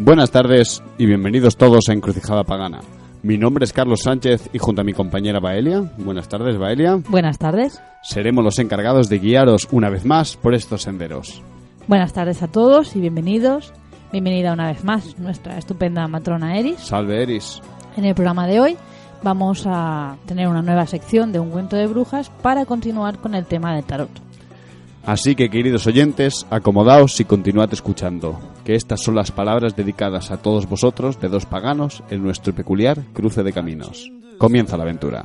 Buenas tardes y bienvenidos todos a Encrucijada Pagana. Mi nombre es Carlos Sánchez y junto a mi compañera Baelia. Buenas tardes, Baelia. Buenas tardes. Seremos los encargados de guiaros una vez más por estos senderos. Buenas tardes a todos y bienvenidos. Bienvenida una vez más nuestra estupenda matrona Eris. Salve, Eris. En el programa de hoy vamos a tener una nueva sección de un cuento de brujas para continuar con el tema del tarot. Así que, queridos oyentes, acomodaos y continuad escuchando, que estas son las palabras dedicadas a todos vosotros de dos paganos en nuestro peculiar cruce de caminos. Comienza la aventura.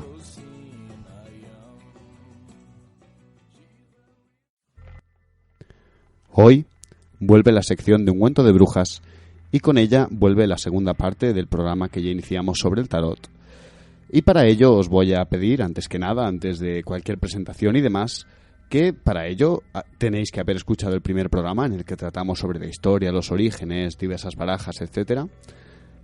Hoy vuelve la sección de un cuento de brujas y con ella vuelve la segunda parte del programa que ya iniciamos sobre el tarot. Y para ello os voy a pedir, antes que nada, antes de cualquier presentación y demás, que para ello tenéis que haber escuchado el primer programa en el que tratamos sobre la historia, los orígenes, diversas barajas, etcétera.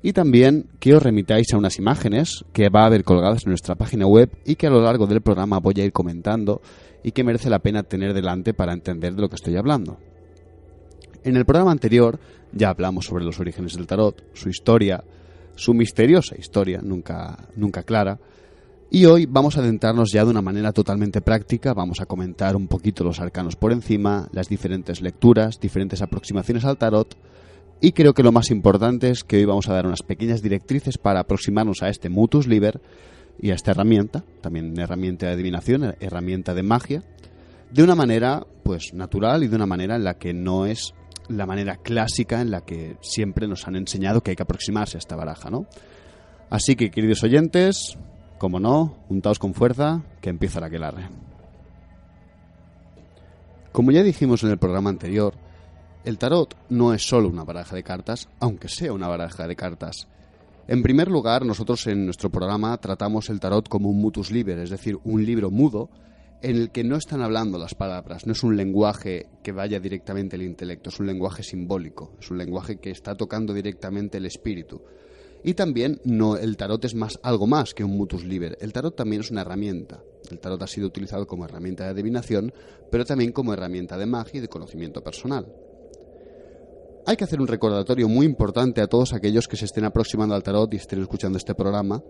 Y también que os remitáis a unas imágenes que va a haber colgadas en nuestra página web y que a lo largo del programa voy a ir comentando y que merece la pena tener delante para entender de lo que estoy hablando. En el programa anterior ya hablamos sobre los orígenes del tarot, su historia, su misteriosa historia, nunca clara. Y hoy vamos a adentrarnos ya de una manera totalmente práctica, vamos a comentar un poquito los arcanos por encima, las diferentes lecturas, diferentes aproximaciones al tarot, y creo que lo más importante es que hoy vamos a dar unas pequeñas directrices para aproximarnos a este Mutus Liber y a esta herramienta, también herramienta de adivinación, herramienta de magia, de una manera pues natural y de una manera en la que no es la manera clásica en la que siempre nos han enseñado que hay que aproximarse a esta baraja, ¿no? Así que, queridos oyentes, como no, untaos con fuerza, que empieza la aquelarre. Como ya dijimos en el programa anterior, el tarot no es solo una baraja de cartas, aunque sea una baraja de cartas. En primer lugar, nosotros en nuestro programa tratamos el tarot como un mutus liber, es decir, un libro mudo en el que no están hablando las palabras, no es un lenguaje que vaya directamente al intelecto, es un lenguaje simbólico, es un lenguaje que está tocando directamente el espíritu. Y también el tarot es algo más que un mutus liber. El tarot también es una herramienta. El tarot ha sido utilizado como herramienta de adivinación, pero también como herramienta de magia y de conocimiento personal. Hay que hacer un recordatorio muy importante a todos aquellos que se estén aproximando al tarot y estén escuchando este programa,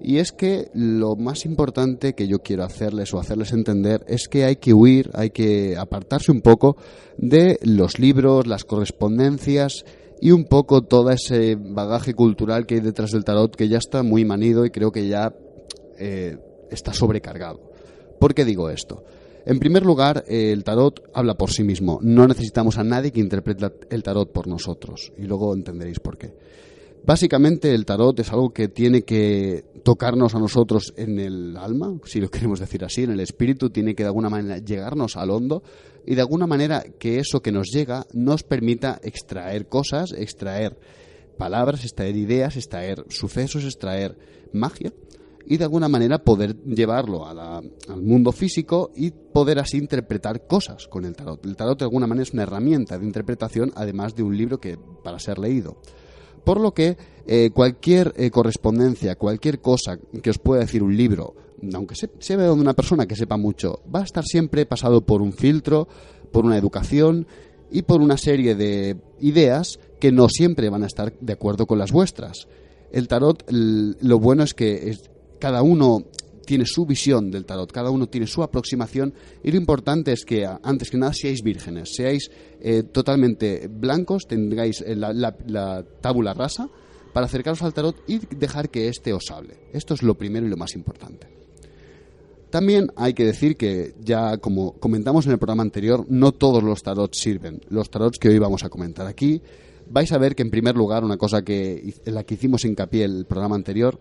y es que lo más importante que yo quiero hacerles o hacerles entender es que hay que huir, hay que apartarse un poco de los libros, las correspondencias y un poco todo ese bagaje cultural que hay detrás del tarot, que ya está muy manido y creo que ya está sobrecargado. ¿Por qué digo esto? En primer lugar, el tarot habla por sí mismo. No necesitamos a nadie que interprete el tarot por nosotros. Y luego entenderéis por qué. Básicamente el tarot es algo que tiene que tocarnos a nosotros en el alma, si lo queremos decir así, en el espíritu, tiene que de alguna manera llegarnos al hondo y de alguna manera que eso que nos llega nos permita extraer cosas, extraer palabras, extraer ideas, extraer sucesos, extraer magia y de alguna manera poder llevarlo al mundo físico y poder así interpretar cosas con el tarot. El tarot de alguna manera es una herramienta de interpretación además de un libro que para ser leído. Por lo que cualquier correspondencia, cualquier cosa que os pueda decir un libro, aunque sea de una persona que sepa mucho, va a estar siempre pasado por un filtro, por una educación y por una serie de ideas que no siempre van a estar de acuerdo con las vuestras. El tarot, lo bueno es que cada uno tiene su visión del tarot, cada uno tiene su aproximación y lo importante es que, antes que nada, seáis vírgenes, seáis totalmente blancos, tengáis la tabula rasa para acercaros al tarot y dejar que éste os hable. Esto es lo primero y lo más importante. También hay que decir que, ya como comentamos en el programa anterior, no todos los tarots sirven. Los tarots que hoy vamos a comentar aquí, vais a ver que en primer lugar una cosa en la que hicimos hincapié el programa anterior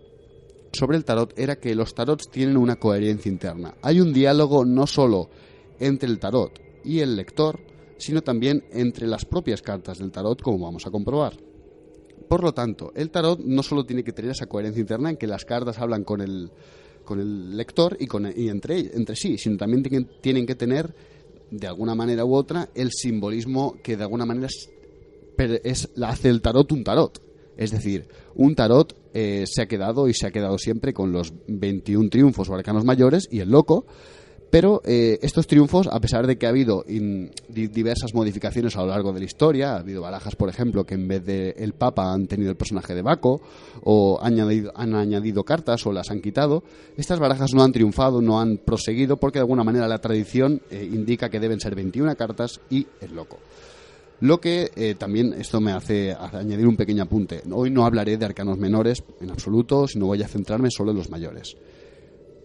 sobre el tarot era que los tarots tienen una coherencia interna. Hay un diálogo no solo entre el tarot y el lector, sino también entre las propias cartas del tarot, como vamos a comprobar. Por lo tanto, el tarot no solo tiene que tener esa coherencia interna en que las cartas hablan con el lector y entre sí, sino también tienen que tener, de alguna manera u otra, el simbolismo que de alguna manera hace el tarot un tarot. Es decir, un tarot se ha quedado siempre con los 21 triunfos o arcanos mayores y el loco, Pero estos triunfos, a pesar de que ha habido diversas modificaciones a lo largo de la historia, ha habido barajas, por ejemplo, que en vez de el Papa han tenido el personaje de Baco, o han añadido cartas o las han quitado, estas barajas no han triunfado, no han proseguido, porque de alguna manera la tradición indica que deben ser 21 cartas y el loco. Lo que también esto me hace añadir un pequeño apunte. Hoy no hablaré de arcanos menores en absoluto, sino voy a centrarme solo en los mayores.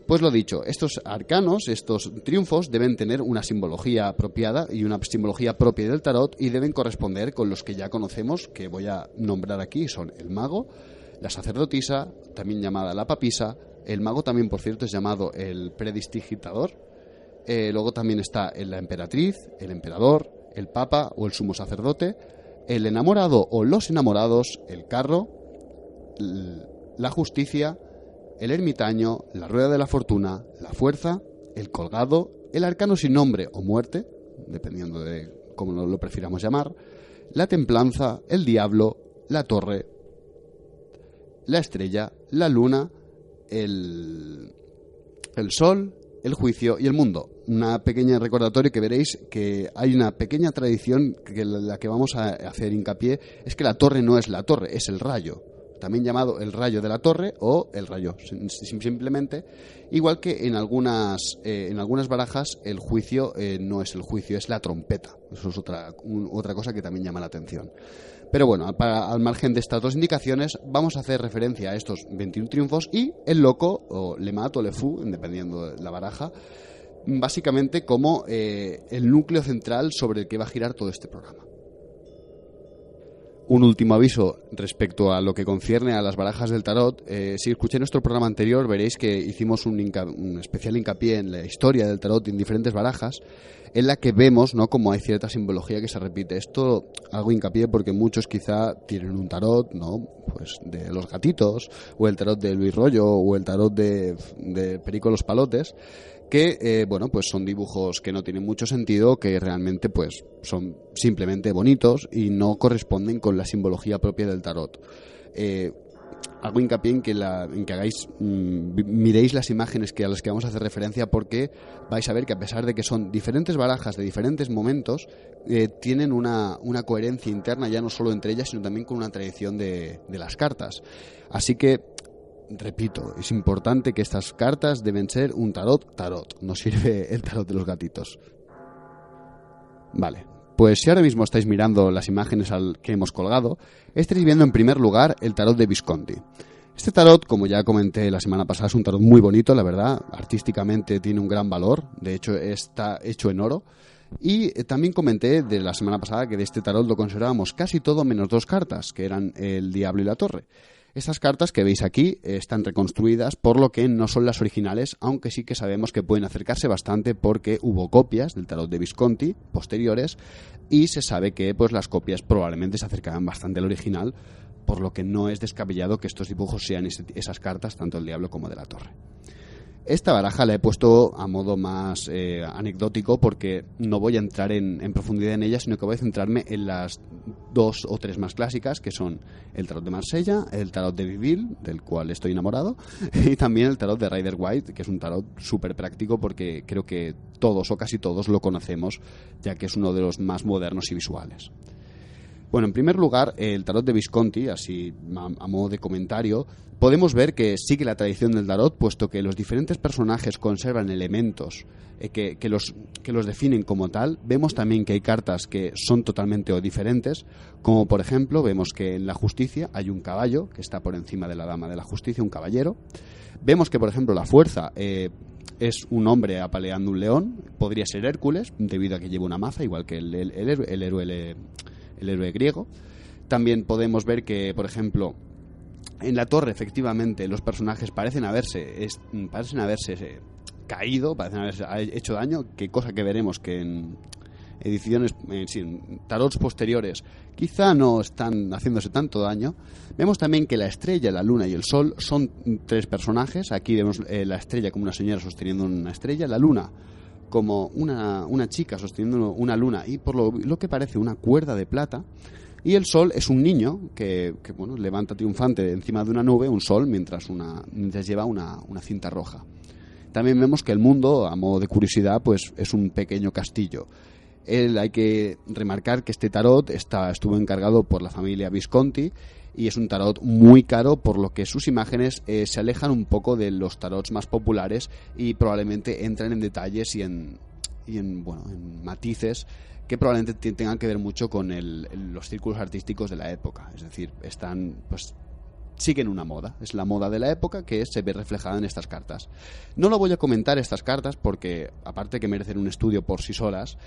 Pues lo dicho, estos arcanos, estos triunfos deben tener una simbología apropiada y una simbología propia del tarot y deben corresponder con los que ya conocemos, que voy a nombrar aquí, son el mago, la sacerdotisa, también llamada la papisa, el mago también, por cierto, es llamado el prestidigitador, luego también está la emperatriz, el emperador, el papa o el sumo sacerdote, el enamorado o los enamorados, el carro, la justicia, el ermitaño, la rueda de la fortuna, la fuerza, el colgado, el arcano sin nombre o muerte, dependiendo de cómo lo prefiramos llamar, la templanza, el diablo, la torre, la estrella, la luna, el sol, el juicio y el mundo. Una pequeña recordatorio que veréis que hay una pequeña tradición que la que vamos a hacer hincapié es que la torre no es la torre, es el rayo. También llamado el rayo de la torre o el rayo, simplemente, igual que en algunas barajas el juicio no es el juicio, es la trompeta. Eso es otra cosa que también llama la atención. Pero bueno, al margen de estas dos indicaciones, vamos a hacer referencia a estos 21 triunfos y el loco, o le mat o le fou, dependiendo de la baraja, básicamente como el núcleo central sobre el que va a girar todo este programa. Un último aviso respecto a lo que concierne a las barajas del tarot. Si escuché nuestro programa anterior, veréis que hicimos un especial hincapié en la historia del tarot en diferentes barajas, en la que vemos, ¿no?, como hay cierta simbología que se repite. Esto hago hincapié porque muchos quizá tienen un tarot, ¿no?, pues de los gatitos, o el tarot de Luis Rollo, o el tarot de Perico los Palotes, que pues son dibujos que no tienen mucho sentido, que realmente pues son simplemente bonitos y no corresponden con la simbología propia del tarot. Hago hincapié en que hagáis miréis las imágenes a las que vamos a hacer referencia, porque vais a ver que a pesar de que son diferentes barajas de diferentes momentos, tienen una coherencia interna, ya no solo entre ellas, sino también con una tradición de las cartas. Así que, repito, es importante que estas cartas deben ser un tarot. No sirve el tarot de los gatitos. Vale, pues si ahora mismo estáis mirando las imágenes que hemos colgado, estaréis viendo en primer lugar el tarot de Visconti. Este tarot, como ya comenté la semana pasada, es un tarot muy bonito, la verdad. Artísticamente tiene un gran valor, de hecho está hecho en oro. Y también comenté de la semana pasada que de este tarot lo considerábamos casi todo menos dos cartas, que eran el diablo y la torre. Estas cartas que veis aquí están reconstruidas, por lo que no son las originales, aunque sí que sabemos que pueden acercarse bastante porque hubo copias del tarot de Visconti posteriores y se sabe que pues las copias probablemente se acercaban bastante al original, por lo que no es descabellado que estos dibujos sean esas cartas, tanto el diablo como de la torre. Esta baraja la he puesto a modo más anecdótico, porque no voy a entrar en profundidad en ella, sino que voy a centrarme en las dos o tres más clásicas, que son el tarot de Marsella, el tarot de Viville, del cual estoy enamorado, y también el tarot de Rider-Waite, que es un tarot súper práctico porque creo que todos o casi todos lo conocemos, ya que es uno de los más modernos y visuales. Bueno, en primer lugar, el tarot de Visconti, así a modo de comentario, podemos ver que sigue la tradición del tarot, puesto que los diferentes personajes conservan elementos que los definen como tal. Vemos también que hay cartas que son totalmente diferentes, como por ejemplo, vemos que en la justicia hay un caballo que está por encima de la dama de la justicia, un caballero. Vemos que, por ejemplo, la fuerza es un hombre apaleando un león, podría ser Hércules, debido a que lleva una maza, igual que el héroe griego. También podemos ver que, por ejemplo, en la torre, efectivamente, los personajes parecen haberse caído, parecen haberse hecho daño, que cosa que veremos que en ediciones, en tarots posteriores, quizá no están haciéndose tanto daño. Vemos también que la estrella, la luna y el sol son tres personajes. Aquí vemos la estrella como una señora sosteniendo una estrella, la luna como una chica sosteniendo una luna y por lo que parece una cuerda de plata, y el sol es un niño que levanta triunfante encima de una nube, un sol, mientras lleva una cinta roja. También vemos que el mundo, a modo de curiosidad, pues es un pequeño castillo. Hay que remarcar que este tarot estuvo encargado por la familia Visconti y es un tarot muy caro, por lo que sus imágenes se alejan un poco de los tarots más populares y probablemente entran en detalles y en matices que probablemente tengan que ver mucho con los círculos artísticos de la época. Es decir, siguen una moda, es la moda de la época que se ve reflejada en estas cartas. No lo voy a comentar estas cartas porque, aparte que merecen un estudio por sí solas,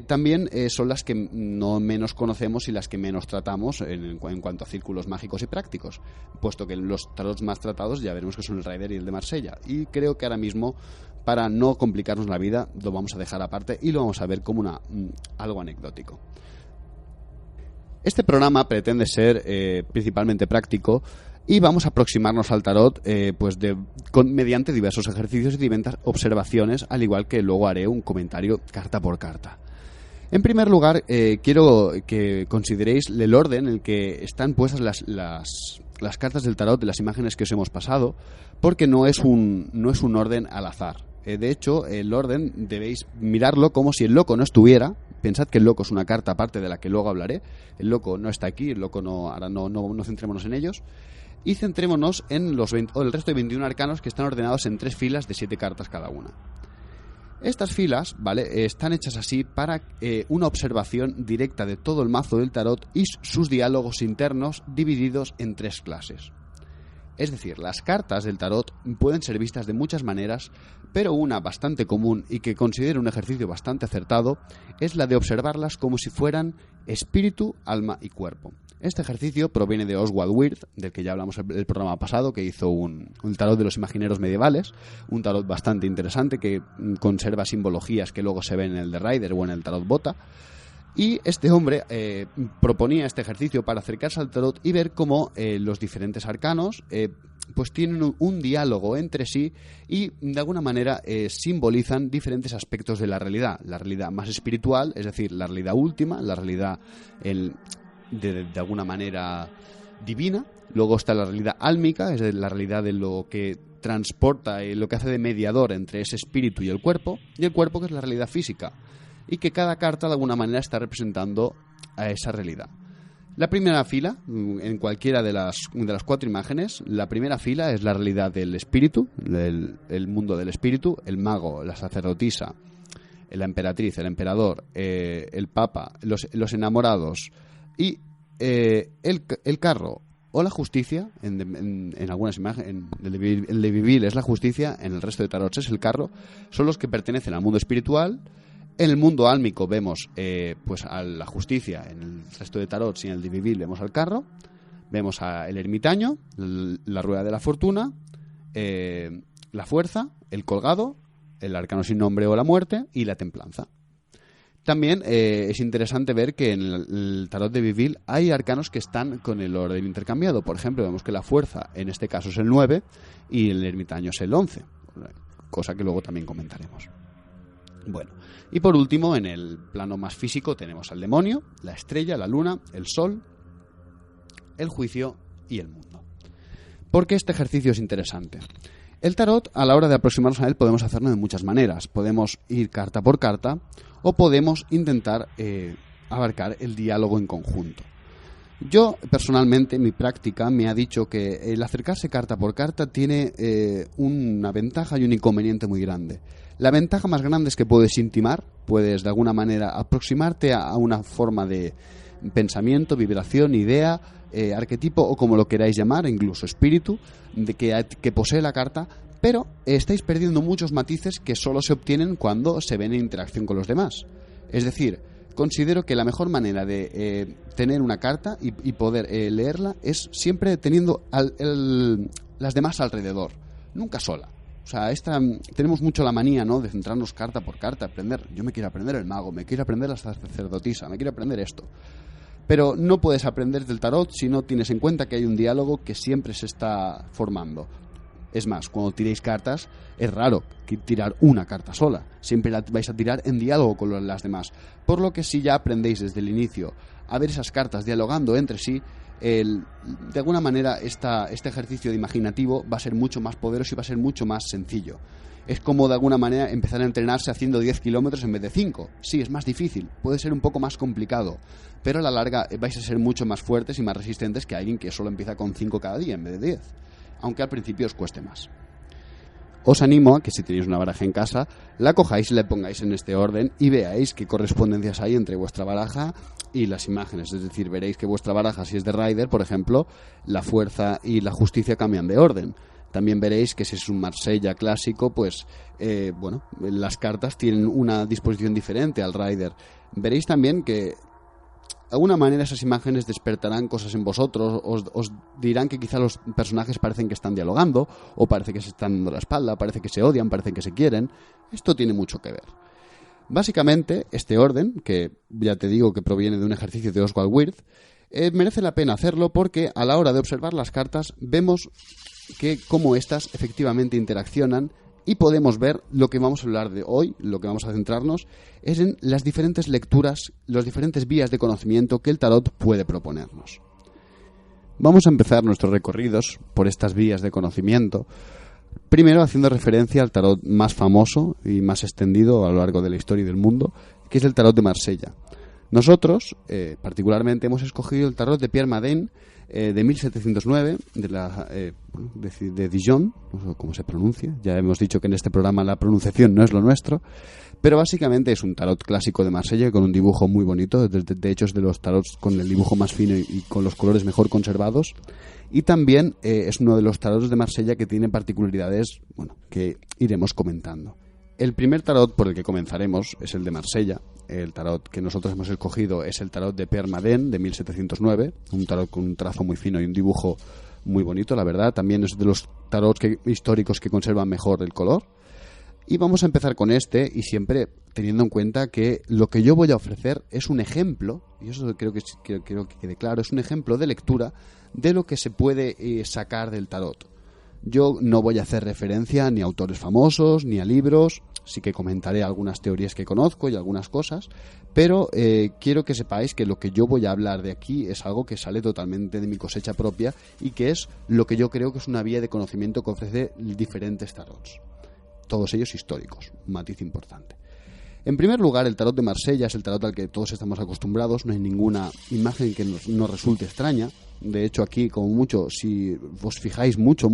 también son las que no menos conocemos y las que menos tratamos en cuanto a círculos mágicos y prácticos, puesto que los tarots más tratados ya veremos que son el Rider y el de Marsella, y creo que ahora mismo, para no complicarnos la vida, lo vamos a dejar aparte y lo vamos a ver como algo anecdótico. Este programa pretende ser principalmente práctico y vamos a aproximarnos al tarot mediante diversos ejercicios y diversas observaciones, al igual que luego haré un comentario carta por carta. En primer lugar, quiero que consideréis el orden en el que están puestas las cartas del tarot de las imágenes que os hemos pasado, porque no es un orden al azar. De hecho, el orden debéis mirarlo como si el loco no estuviera. Pensad que el loco es una carta aparte de la que luego hablaré. El loco no está aquí, el loco ahora no centrémonos en ellos. Y centrémonos en el resto de 21 arcanos, que están ordenados en 3 filas de 7 cartas cada una. Estas filas, ¿vale?, están hechas así para una observación directa de todo el mazo del tarot y sus diálogos internos divididos en 3 clases. Es decir, las cartas del tarot pueden ser vistas de muchas maneras, pero una bastante común y que considero un ejercicio bastante acertado es la de observarlas como si fueran espíritu, alma y cuerpo. Este ejercicio proviene de Oswald Wirth, del que ya hablamos el programa pasado, que hizo un tarot de los imagineros medievales, un tarot bastante interesante que conserva simbologías que luego se ven en el de Rider o en el tarot Bota. Y este hombre proponía este ejercicio para acercarse al tarot y ver cómo los diferentes arcanos pues tienen un diálogo entre sí y de alguna manera simbolizan diferentes aspectos de la realidad más espiritual, es decir, la realidad última, la realidad de alguna manera divina. Luego está la realidad álmica, es decir, la realidad de lo que transporta y lo que hace de mediador entre ese espíritu y el cuerpo que es la realidad física, y que cada carta de alguna manera está representando a esa realidad. La primera fila, en cualquiera de las 4 imágenes, la primera fila es la realidad del espíritu, el mundo del espíritu, el mago, la sacerdotisa, la emperatriz, el emperador, el papa, los enamorados y el carro o la justicia. En algunas imágenes, el de Vivil es la justicia, en el resto de tarots es el carro, son los que pertenecen al mundo espiritual. En el mundo álmico vemos pues a la justicia, en el resto de tarots y en el de Vivil vemos al carro, vemos al ermitaño, la rueda de la fortuna, la fuerza, el colgado, el arcano sin nombre o la muerte y la templanza. También es interesante ver que en el tarot de Vivil hay arcanos que están con el orden intercambiado. Por ejemplo, vemos que la fuerza en este caso es el 9 y el ermitaño es el 11, cosa que luego también comentaremos. Bueno, y por último, en el plano más físico tenemos al demonio, la estrella, la luna, el sol, el juicio y el mundo. ¿Por qué este ejercicio es interesante? El tarot, a la hora de aproximarnos a él, podemos hacerlo de muchas maneras. Podemos ir carta por carta o podemos intentar abarcar el diálogo en conjunto. Yo, personalmente, mi práctica me ha dicho que el acercarse carta por carta tiene una ventaja y un inconveniente muy grande. La ventaja más grande es que puedes intimar, puedes de alguna manera aproximarte a una forma de pensamiento, vibración, idea, arquetipo o como lo queráis llamar, incluso espíritu, que posee la carta, pero estáis perdiendo muchos matices que solo se obtienen cuando se ven en interacción con los demás. Es decir, considero que la mejor manera de tener una carta y poder leerla es siempre teniendo las demás alrededor, nunca sola. O sea, tenemos mucho la manía, ¿no?, de centrarnos carta por carta, aprender. Yo me quiero aprender el mago, me quiero aprender la sacerdotisa, me quiero aprender esto. Pero no puedes aprender del tarot si no tienes en cuenta que hay un diálogo que siempre se está formando. Es más, cuando tiréis cartas, es raro tirar una carta sola. Siempre la vais a tirar en diálogo con las demás. Por lo que si ya aprendéis desde el inicio a ver esas cartas dialogando entre sí, de alguna manera este ejercicio de imaginativo va a ser mucho más poderoso y va a ser mucho más sencillo. Es como de alguna manera empezar a entrenarse haciendo 10 kilómetros en vez de 5. Sí, es más difícil, puede ser un poco más complicado, pero a la larga vais a ser mucho más fuertes y más resistentes que alguien que solo empieza con 5 cada día en vez de 10, aunque al principio os cueste más. Os animo a que si tenéis una baraja en casa, la cojáis y la pongáis en este orden y veáis qué correspondencias hay entre vuestra baraja y las imágenes. Es decir, veréis que vuestra baraja, si es de Rider, por ejemplo, la fuerza y la justicia cambian de orden. También veréis que si es un Marsella clásico, pues las cartas tienen una disposición diferente al Rider. Veréis también que de alguna manera esas imágenes despertarán cosas en vosotros, os dirán que quizá los personajes parecen que están dialogando, o parece que se están dando la espalda, parece que se odian, parece que se quieren. Esto tiene mucho que ver. Básicamente, este orden, que ya te digo que proviene de un ejercicio de Oswald Wirth, merece la pena hacerlo porque a la hora de observar las cartas vemos que cómo éstas efectivamente interaccionan y podemos ver lo que vamos a hablar de hoy, lo que vamos a centrarnos, es en las diferentes lecturas, las diferentes vías de conocimiento que el tarot puede proponernos. Vamos a empezar nuestros recorridos por estas vías de conocimiento, primero haciendo referencia al tarot más famoso y más extendido a lo largo de la historia y del mundo, que es el tarot de Marsella. Nosotros, particularmente, hemos escogido el tarot de Pierre Madin, de 1709, de Dijon, no sé cómo se pronuncia. Ya hemos dicho que en este programa la pronunciación no es lo nuestro, pero básicamente es un tarot clásico de Marsella con un dibujo muy bonito. De hecho, es de los tarots con el dibujo más fino y con los colores mejor conservados. Y también es uno de los tarots de Marsella que tiene particularidades que iremos comentando. El primer tarot por el que comenzaremos es el de Marsella. El tarot que nosotros hemos escogido es el tarot de Pierre Madin de 1709, un tarot con un trazo muy fino y un dibujo muy bonito, la verdad. También es de los tarots históricos que conservan mejor el color. Y vamos a empezar con este, y siempre teniendo en cuenta que lo que yo voy a ofrecer es un ejemplo, y eso creo que quede claro, es un ejemplo de lectura de lo que se puede sacar del tarot. Yo no voy a hacer referencia ni a autores famosos, ni a libros. Sí que comentaré algunas teorías que conozco y algunas cosas, pero quiero que sepáis que lo que yo voy a hablar de aquí es algo que sale totalmente de mi cosecha propia y que es lo que yo creo que es una vía de conocimiento que ofrece diferentes tarots, todos ellos históricos, un matiz importante. En primer lugar, el tarot de Marsella es el tarot al que todos estamos acostumbrados, no hay ninguna imagen que nos resulte extraña. De hecho, aquí, como mucho, si os fijáis mucho,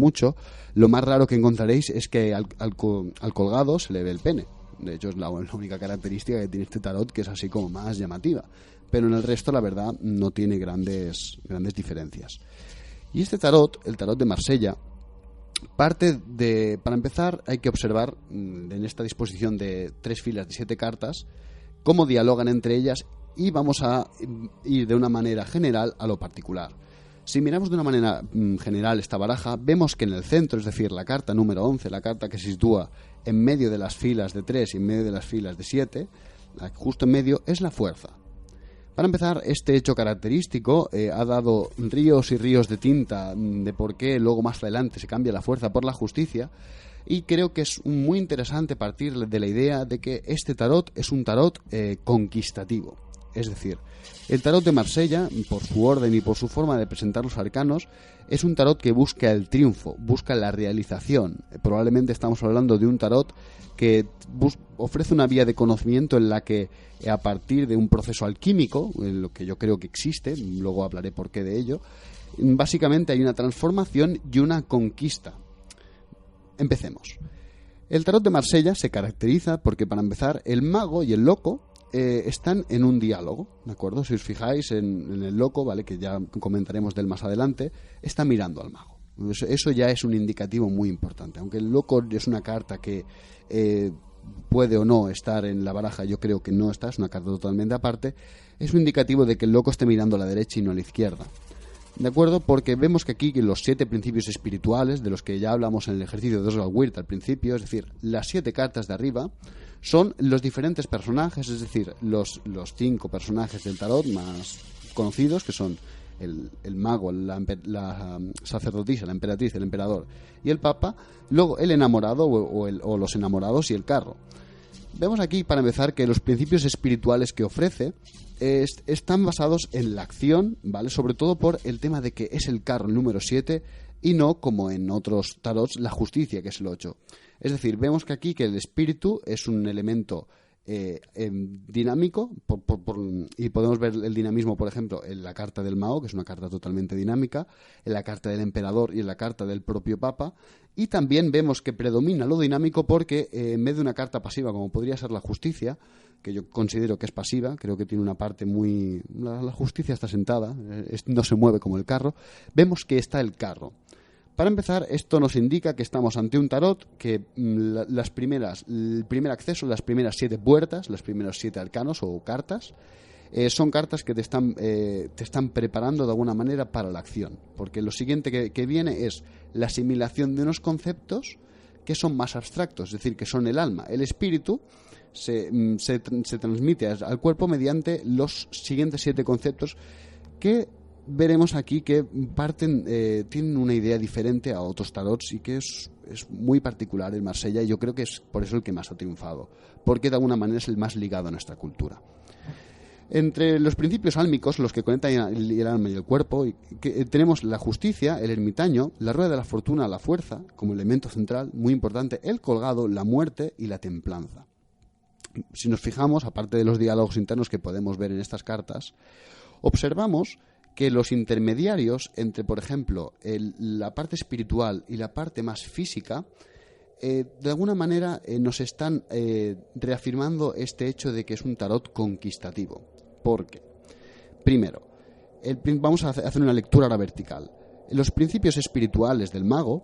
lo más raro que encontraréis es que al colgado se le ve el pene. De hecho, es la única característica que tiene este tarot, que es así como más llamativa. Pero en el resto, la verdad, no tiene grandes diferencias. Y este tarot, el tarot de Marsella, para empezar, hay que observar en esta disposición de 3 filas de 7 cartas cómo dialogan entre ellas, y vamos a ir de una manera general a lo particular. Si miramos de una manera general esta baraja, vemos que en el centro, es decir, la carta número 11, la carta que se sitúa en medio de las filas de 3 y en medio de las filas de 7, justo en medio, es la fuerza. Para empezar, este hecho característico ha dado ríos y ríos de tinta de por qué luego más adelante se cambia la fuerza por la justicia, y creo que es muy interesante partir de la idea de que este tarot es un tarot conquistativo. Es decir, el tarot de Marsella, por su orden y por su forma de presentar los arcanos, es un tarot que busca el triunfo, busca la realización. Probablemente estamos hablando de un tarot que ofrece una vía de conocimiento en la que, a partir de un proceso alquímico, en lo que yo creo que existe, luego hablaré por qué de ello, básicamente hay una transformación y una conquista. Empecemos. El tarot de Marsella se caracteriza porque, para empezar, el mago y el loco están en un diálogo, ¿de acuerdo? Si os fijáis en el loco, ¿vale?, que ya comentaremos de él más adelante, está mirando al mago. Eso ya es un indicativo muy importante. Aunque el loco es una carta que puede o no estar en la baraja, yo creo que no está, es una carta totalmente aparte, es un indicativo de que el loco esté mirando a la derecha y no a la izquierda. ¿De acuerdo? Porque vemos que aquí los 7 principios espirituales, de los que ya hablamos en el ejercicio de Oswald Wirth al principio, es decir, las 7 cartas de arriba, son los diferentes personajes, es decir, los 5 personajes del tarot más conocidos, que son el mago, la sacerdotisa, la emperatriz, el emperador y el papa, luego el enamorado o los enamorados y el carro. Vemos aquí, para empezar, que los principios espirituales que ofrece están basados en la acción, ¿vale? Sobre todo por el tema de que es el carro el número 7 y no, como en otros tarots, la justicia, que es el 8. Es decir, vemos que aquí que el espíritu es un elemento dinámico y podemos ver el dinamismo, por ejemplo, en la carta del Mao, que es una carta totalmente dinámica, en la carta del emperador y en la carta del propio Papa, y también vemos que predomina lo dinámico porque en vez de una carta pasiva como podría ser la justicia, que yo considero que es pasiva, creo que tiene una parte muy... La justicia está sentada, no se mueve como el carro, vemos que está el carro. Para empezar, esto nos indica que estamos ante un tarot que el primer acceso, las primeras 7 puertas, los primeros 7 arcanos o cartas, son cartas que te están preparando de alguna manera para la acción. Porque lo siguiente que viene es la asimilación de unos conceptos que son más abstractos, es decir, que son el alma. El espíritu se transmite al cuerpo mediante los siguientes 7 conceptos que veremos aquí que tienen una idea diferente a otros tarots y que es muy particular en Marsella, y yo creo que es por eso el que más ha triunfado, porque de alguna manera es el más ligado a nuestra cultura. Entre los principios álmicos, los que conectan el alma y el cuerpo, tenemos la justicia, el ermitaño, la rueda de la fortuna, la fuerza, como elemento central, muy importante, el colgado, la muerte y la templanza. Si nos fijamos, aparte de los diálogos internos que podemos ver en estas cartas, observamos que los intermediarios entre, por ejemplo, la parte espiritual y la parte más física, de alguna manera nos están reafirmando este hecho de que es un tarot conquistativo. ¿Por qué? Primero, vamos a hacer una lectura ahora vertical. Los principios espirituales del mago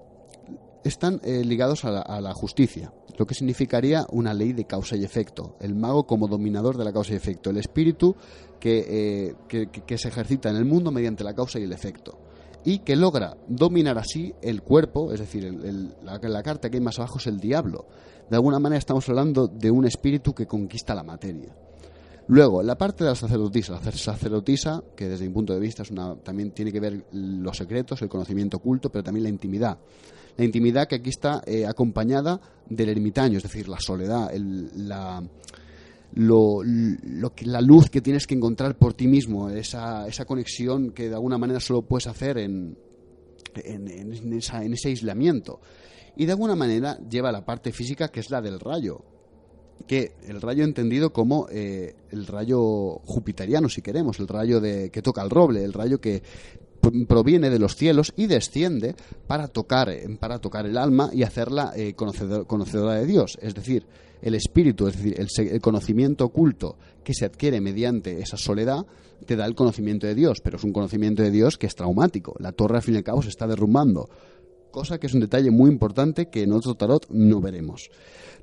están ligados a la justicia, lo que significaría una ley de causa y efecto. El mago como dominador de la causa y efecto, el espíritu que se ejercita en el mundo mediante la causa y el efecto, y que logra dominar así el cuerpo, es decir, la carta que hay más abajo es el diablo. De alguna manera estamos hablando de un espíritu que conquista la materia. Luego, la parte de la sacerdotisa, que desde mi punto de vista también tiene que ver los secretos, el conocimiento oculto, pero también la intimidad. La intimidad que aquí está acompañada del ermitaño, es decir, la soledad, la luz que tienes que encontrar por ti mismo, esa conexión que de alguna manera solo puedes hacer en ese aislamiento. Y de alguna manera lleva la parte física, que es la del rayo, que el rayo entendido como el rayo jupiteriano, si queremos, el rayo que toca el roble, el rayo que proviene de los cielos y desciende para tocar el alma y hacerla conocedora de Dios, es decir, el espíritu, es decir, el conocimiento oculto que se adquiere mediante esa soledad te da el conocimiento de Dios, pero es un conocimiento de Dios que es traumático. La torre al fin y al cabo se está derrumbando, cosa que es un detalle muy importante que en otro tarot no veremos.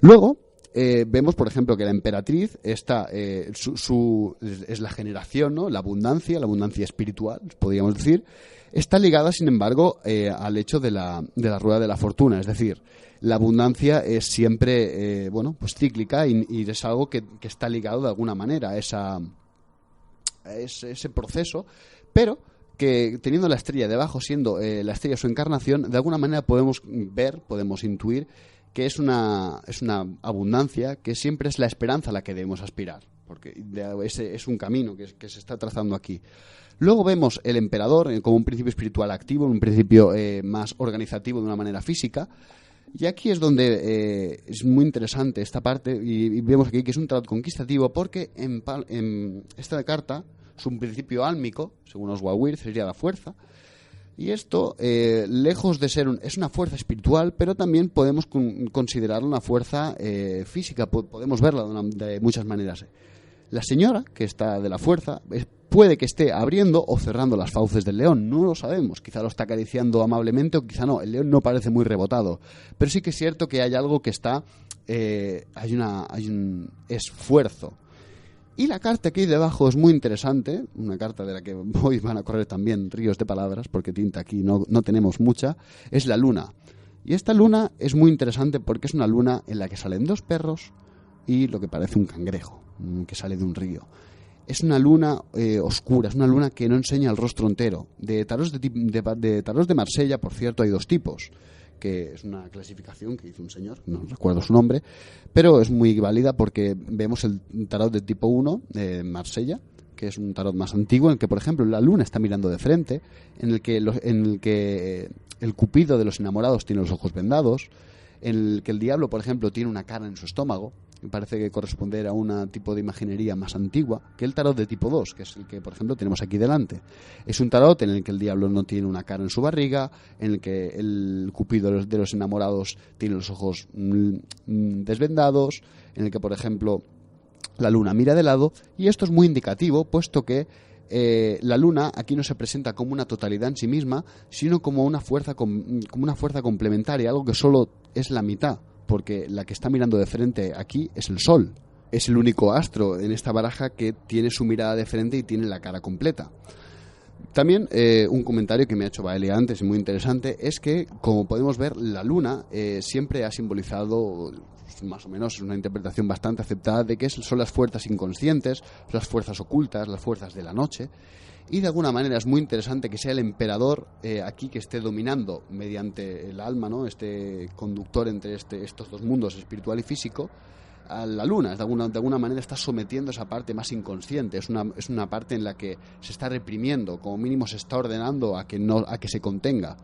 Luego vemos, por ejemplo, que la emperatriz está es la generación, ¿no? La abundancia espiritual, podríamos decir, está ligada, sin embargo, al hecho de la rueda de la fortuna. Es decir, la abundancia es siempre pues cíclica y es algo que está ligado de alguna manera a ese proceso, pero que teniendo la estrella debajo, siendo la estrella su encarnación, de alguna manera podemos intuir que es una abundancia que siempre es la esperanza a la que debemos aspirar, porque ese es un camino que se está trazando aquí. Luego vemos el emperador como un principio espiritual activo, un principio más organizativo de una manera física, y aquí es donde es muy interesante esta parte, y vemos aquí que es un tarot conquistativo porque en esta carta es un principio álmico, según Oswald Wirth sería la fuerza. Y esto, lejos de ser es una fuerza espiritual, pero también podemos considerarla una fuerza física, podemos verla de muchas maneras. La señora, que está de la fuerza, puede que esté abriendo o cerrando las fauces del león, no lo sabemos, quizá lo está acariciando amablemente o quizá no, el león no parece muy rebotado, pero sí que es cierto que hay algo que está, hay un esfuerzo. Y la carta que hay debajo es muy interesante, una carta de la que hoy van a correr también ríos de palabras, porque tinta aquí no tenemos mucha, es la luna. Y esta luna es muy interesante porque es una luna en la que salen 2 perros y lo que parece un cangrejo que sale de un río. Es una luna oscura, es una luna que no enseña el rostro entero. De tarots de Marsella, por cierto, hay 2 tipos, que es una clasificación que hizo un señor, no recuerdo su nombre, pero es muy válida porque vemos el tarot de tipo 1 de Marsella, que es un tarot más antiguo, en el que, por ejemplo, la luna está mirando de frente, en el que el cupido de los enamorados tiene los ojos vendados, en el que el diablo, por ejemplo, tiene una cara en su estómago, que parece que corresponder a un tipo de imaginería más antigua que el tarot de tipo 2, que es el que, por ejemplo, tenemos aquí delante. Es un tarot en el que el diablo no tiene una cara en su barriga, en el que el cupido de los enamorados tiene los ojos desvendados, en el que, por ejemplo, la luna mira de lado, y esto es muy indicativo, puesto que la luna aquí no se presenta como una totalidad en sí misma, sino como una fuerza complementaria, algo que solo es la mitad, porque la que está mirando de frente aquí es el Sol. Es el único astro en esta baraja que tiene su mirada de frente y tiene la cara completa. También un comentario que me ha hecho Baelia antes y muy interesante es que, como podemos ver, la luna siempre ha simbolizado, más o menos es una interpretación bastante aceptada, de que son las fuerzas inconscientes, las fuerzas ocultas, las fuerzas de la noche, y de alguna manera es muy interesante que sea el emperador aquí que esté dominando mediante el alma, ¿no? Este conductor entre estos dos mundos, espiritual y físico, a la luna. De alguna manera está sometiendo esa parte más inconsciente, es una parte en la que se está reprimiendo, como mínimo se está ordenando a que se contenga.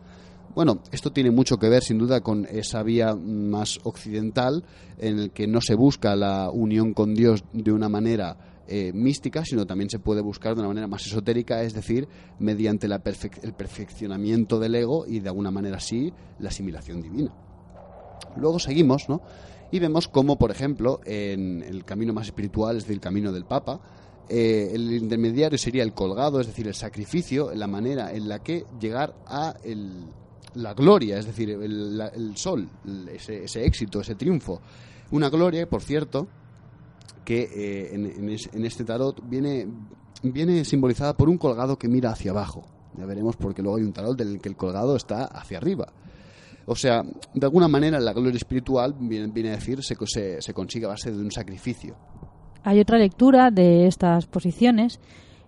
Bueno, esto tiene mucho que ver sin duda con esa vía más occidental en el que no se busca la unión con Dios de una manera mística, sino también se puede buscar de una manera más esotérica, es decir, mediante el perfeccionamiento del ego y de alguna manera así la asimilación divina. Luego seguimos, ¿no? Y vemos cómo, por ejemplo, en el camino más espiritual, es decir, el camino del Papa, el intermediario sería el colgado, es decir, el sacrificio, la manera en la que llegar a la gloria, es decir, el sol, ese éxito, ese triunfo. Una gloria, por cierto, que en este tarot viene simbolizada por un colgado que mira hacia abajo. Ya veremos, porque luego hay un tarot en el que el colgado está hacia arriba. O sea, de alguna manera la gloria espiritual viene a decir se consigue a base de un sacrificio. Hay otra lectura de estas posiciones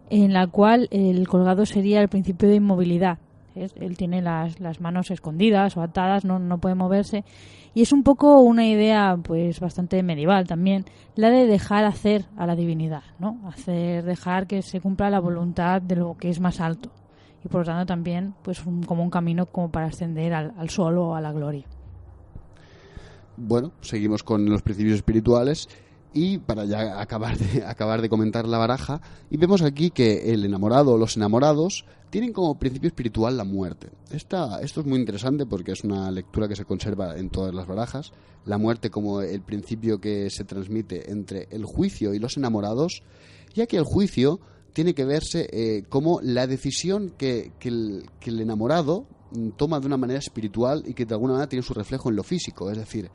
en la cual el colgado sería el principio de inmovilidad. Él tiene las manos escondidas o atadas, no puede moverse. Y es un poco una idea pues bastante medieval también, la de dejar hacer a la divinidad, ¿no? Dejar que se cumpla la voluntad de lo que es más alto. Y por lo tanto también pues como un camino como para ascender al sol o a la gloria. Bueno, seguimos con los principios espirituales y para ya acabar de comentar la baraja, y vemos aquí que el enamorado o los enamorados tienen como principio espiritual la muerte. Esto es muy interesante porque es una lectura que se conserva en todas las barajas, la muerte como el principio que se transmite entre el juicio y los enamorados, ya que el juicio tiene que verse como la decisión que el enamorado toma de una manera espiritual y que de alguna manera tiene su reflejo en lo físico. Es decir,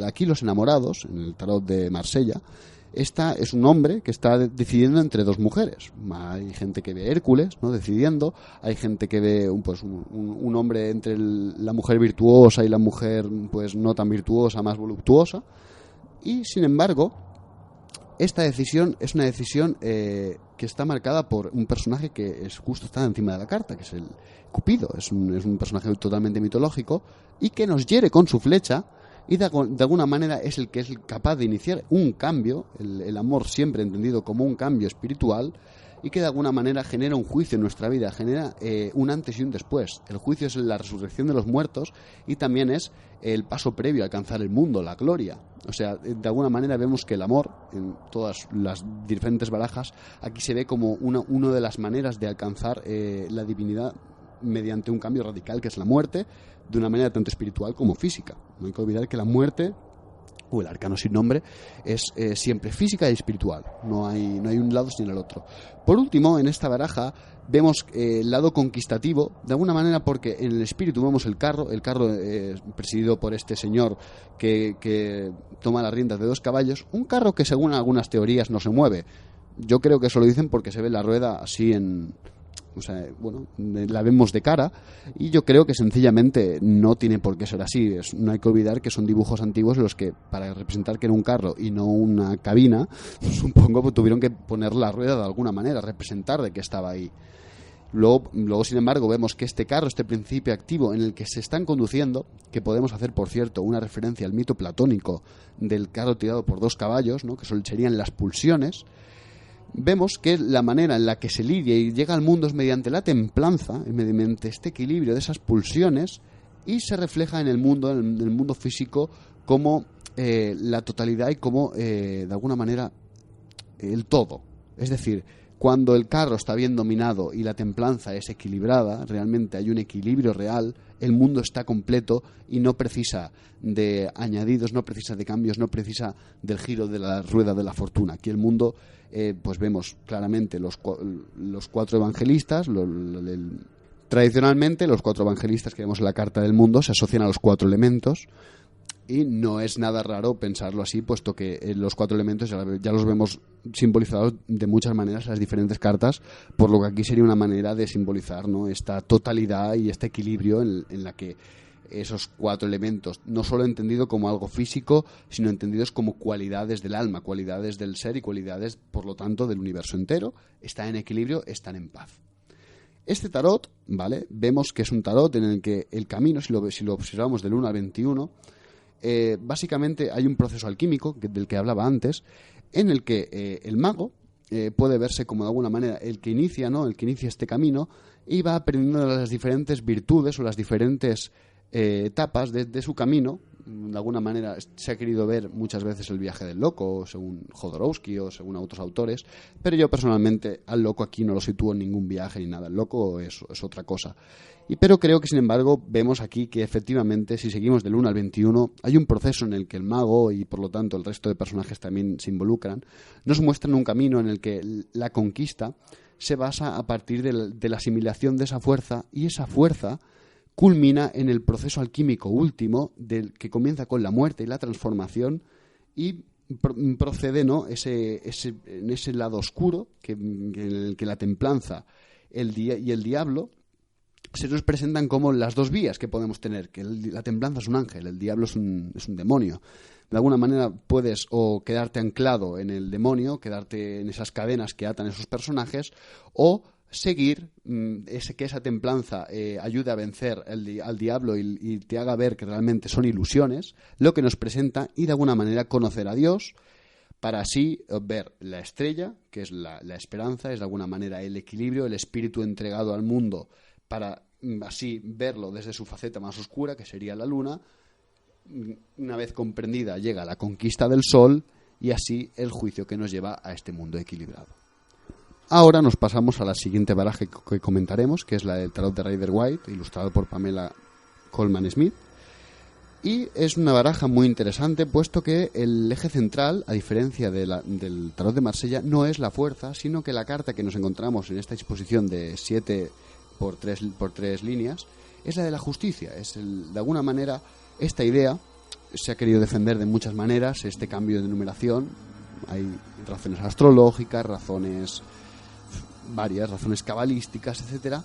aquí los enamorados, en el tarot de Marsella, es un hombre que está decidiendo entre dos mujeres. Hay gente que ve Hércules, ¿no?, decidiendo, hay gente que ve un hombre entre la mujer virtuosa y la mujer pues no tan virtuosa, más voluptuosa, y sin embargo esta decisión es una decisión que está marcada por un personaje que justo está encima de la carta, que es el Cupido. Es un personaje totalmente mitológico y que nos hiere con su flecha y de alguna manera es el que es capaz de iniciar un cambio, el amor siempre entendido como un cambio espiritual, y que de alguna manera genera un juicio en nuestra vida, genera un antes y un después. El juicio es la resurrección de los muertos y también es el paso previo a alcanzar el mundo, la gloria. O sea, de alguna manera vemos que el amor, en todas las diferentes barajas, aquí se ve como una de las maneras de alcanzar la divinidad mediante un cambio radical, que es la muerte, de una manera tanto espiritual como física. No hay que olvidar que la muerte, o el arcano sin nombre, es siempre física y espiritual. No hay un lado sin el otro. Por último, en esta baraja vemos el lado conquistativo, de alguna manera, porque en el espíritu vemos el carro presidido por este señor que toma las riendas de dos caballos, un carro que según algunas teorías no se mueve. Yo creo que eso lo dicen porque se ve la rueda así la vemos de cara, y yo creo que sencillamente no tiene por qué ser así. No hay que olvidar que son dibujos antiguos en los que, para representar que era un carro y no una cabina, supongo que tuvieron que poner la rueda de alguna manera, representar de que estaba ahí. Luego, sin embargo, vemos que este carro, este principio activo en el que se están conduciendo, que podemos hacer, por cierto, una referencia al mito platónico del carro tirado por 2 caballos, ¿no?, que serían las pulsiones, vemos que la manera en la que se lidia y llega al mundo es mediante la templanza, mediante este equilibrio de esas pulsiones, y se refleja en el mundo físico como la totalidad y como, de alguna manera, el todo. Es decir, cuando el carro está bien dominado y la templanza es equilibrada, realmente hay un equilibrio real, el mundo está completo y no precisa de añadidos, no precisa de cambios, no precisa del giro de la rueda de la fortuna. Aquí el mundo, pues vemos claramente los 4 evangelistas. Tradicionalmente, los 4 evangelistas que vemos en la Carta del Mundo se asocian a los 4 elementos. Y no es nada raro pensarlo así, puesto que los 4 elementos ya los vemos simbolizados de muchas maneras en las diferentes cartas, por lo que aquí sería una manera de simbolizar, ¿no?, esta totalidad y este equilibrio en la que esos 4 elementos, no solo entendido como algo físico, sino entendidos como cualidades del alma, cualidades del ser y cualidades, por lo tanto, del universo entero, están en equilibrio, están en paz. Este tarot, ¿vale?, vemos que es un tarot en el que el camino, si lo observamos del 1 al 21... básicamente hay un proceso alquímico del que hablaba antes, en el que el mago puede verse como de alguna manera el que inicia este camino y va aprendiendo las diferentes virtudes o las diferentes etapas de su camino. De alguna manera se ha querido ver muchas veces el viaje del loco, según Jodorowsky o según otros autores, pero yo personalmente al loco aquí no lo sitúo en ningún viaje ni nada. El loco es otra cosa. Pero creo que, sin embargo, vemos aquí que efectivamente, si seguimos del 1 al 21, hay un proceso en el que el mago y, por lo tanto, el resto de personajes también se involucran. Nos muestran un camino en el que la conquista se basa a partir de la asimilación de esa fuerza, y esa fuerza culmina en el proceso alquímico último, que comienza con la muerte y la transformación, y procede, ¿no?, en ese lado oscuro en el que la templanza y el diablo se nos presentan como las 2 vías que podemos tener, que la templanza es un ángel, el diablo es un demonio. De alguna manera puedes o quedarte anclado en el demonio, quedarte en esas cadenas que atan esos personajes, o seguir que esa templanza ayude a vencer al diablo y te haga ver que realmente son ilusiones, lo que nos presenta, y de alguna manera conocer a Dios, para así ver la estrella, que es la esperanza, es de alguna manera el equilibrio, el espíritu entregado al mundo, para así verlo desde su faceta más oscura, que sería la luna. Una vez comprendida llega la conquista del sol, y así el juicio que nos lleva a este mundo equilibrado. Ahora nos pasamos a la siguiente baraja que comentaremos, que es la del tarot de Rider-Waite, ilustrado por Pamela Colman Smith. Y es una baraja muy interesante, puesto que el eje central, a diferencia del tarot de Marsella, no es la fuerza, sino que la carta que nos encontramos en esta exposición de 7 por 3 líneas es la de la justicia. De alguna manera, esta idea se ha querido defender de muchas maneras, este cambio de numeración. Hay razones astrológicas, varias razones cabalísticas, etcétera.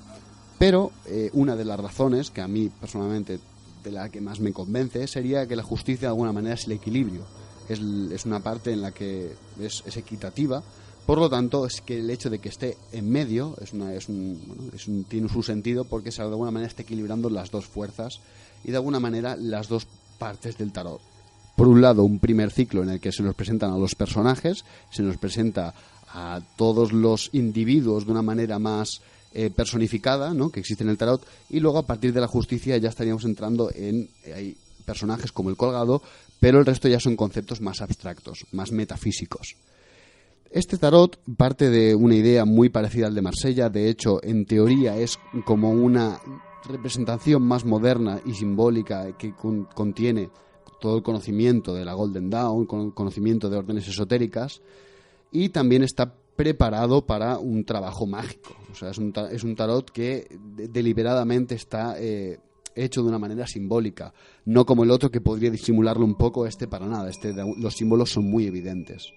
Pero una de las razones que a mí personalmente de la que más me convence sería que la justicia de alguna manera es el equilibrio, es una parte en la que es equitativa. Por lo tanto, es que el hecho de que esté en medio tiene su sentido, porque de alguna manera está equilibrando las 2 fuerzas y de alguna manera las 2 partes del tarot. Por un lado, un primer ciclo en el que se nos presentan a los personajes, se nos presenta a todos los individuos de una manera más personificada, ¿no?, que existe en el tarot, y luego a partir de la justicia ya estaríamos entrando hay personajes como el colgado, pero el resto ya son conceptos más abstractos, más metafísicos. Este tarot parte de una idea muy parecida al de Marsella. De hecho, en teoría es como una representación más moderna y simbólica que contiene todo el conocimiento de la Golden Dawn, conocimiento de órdenes esotéricas, y también está preparado para un trabajo mágico. O sea, es un tarot que deliberadamente está hecho de una manera simbólica, no como el otro que podría disimularlo un poco. Para nada, los símbolos son muy evidentes.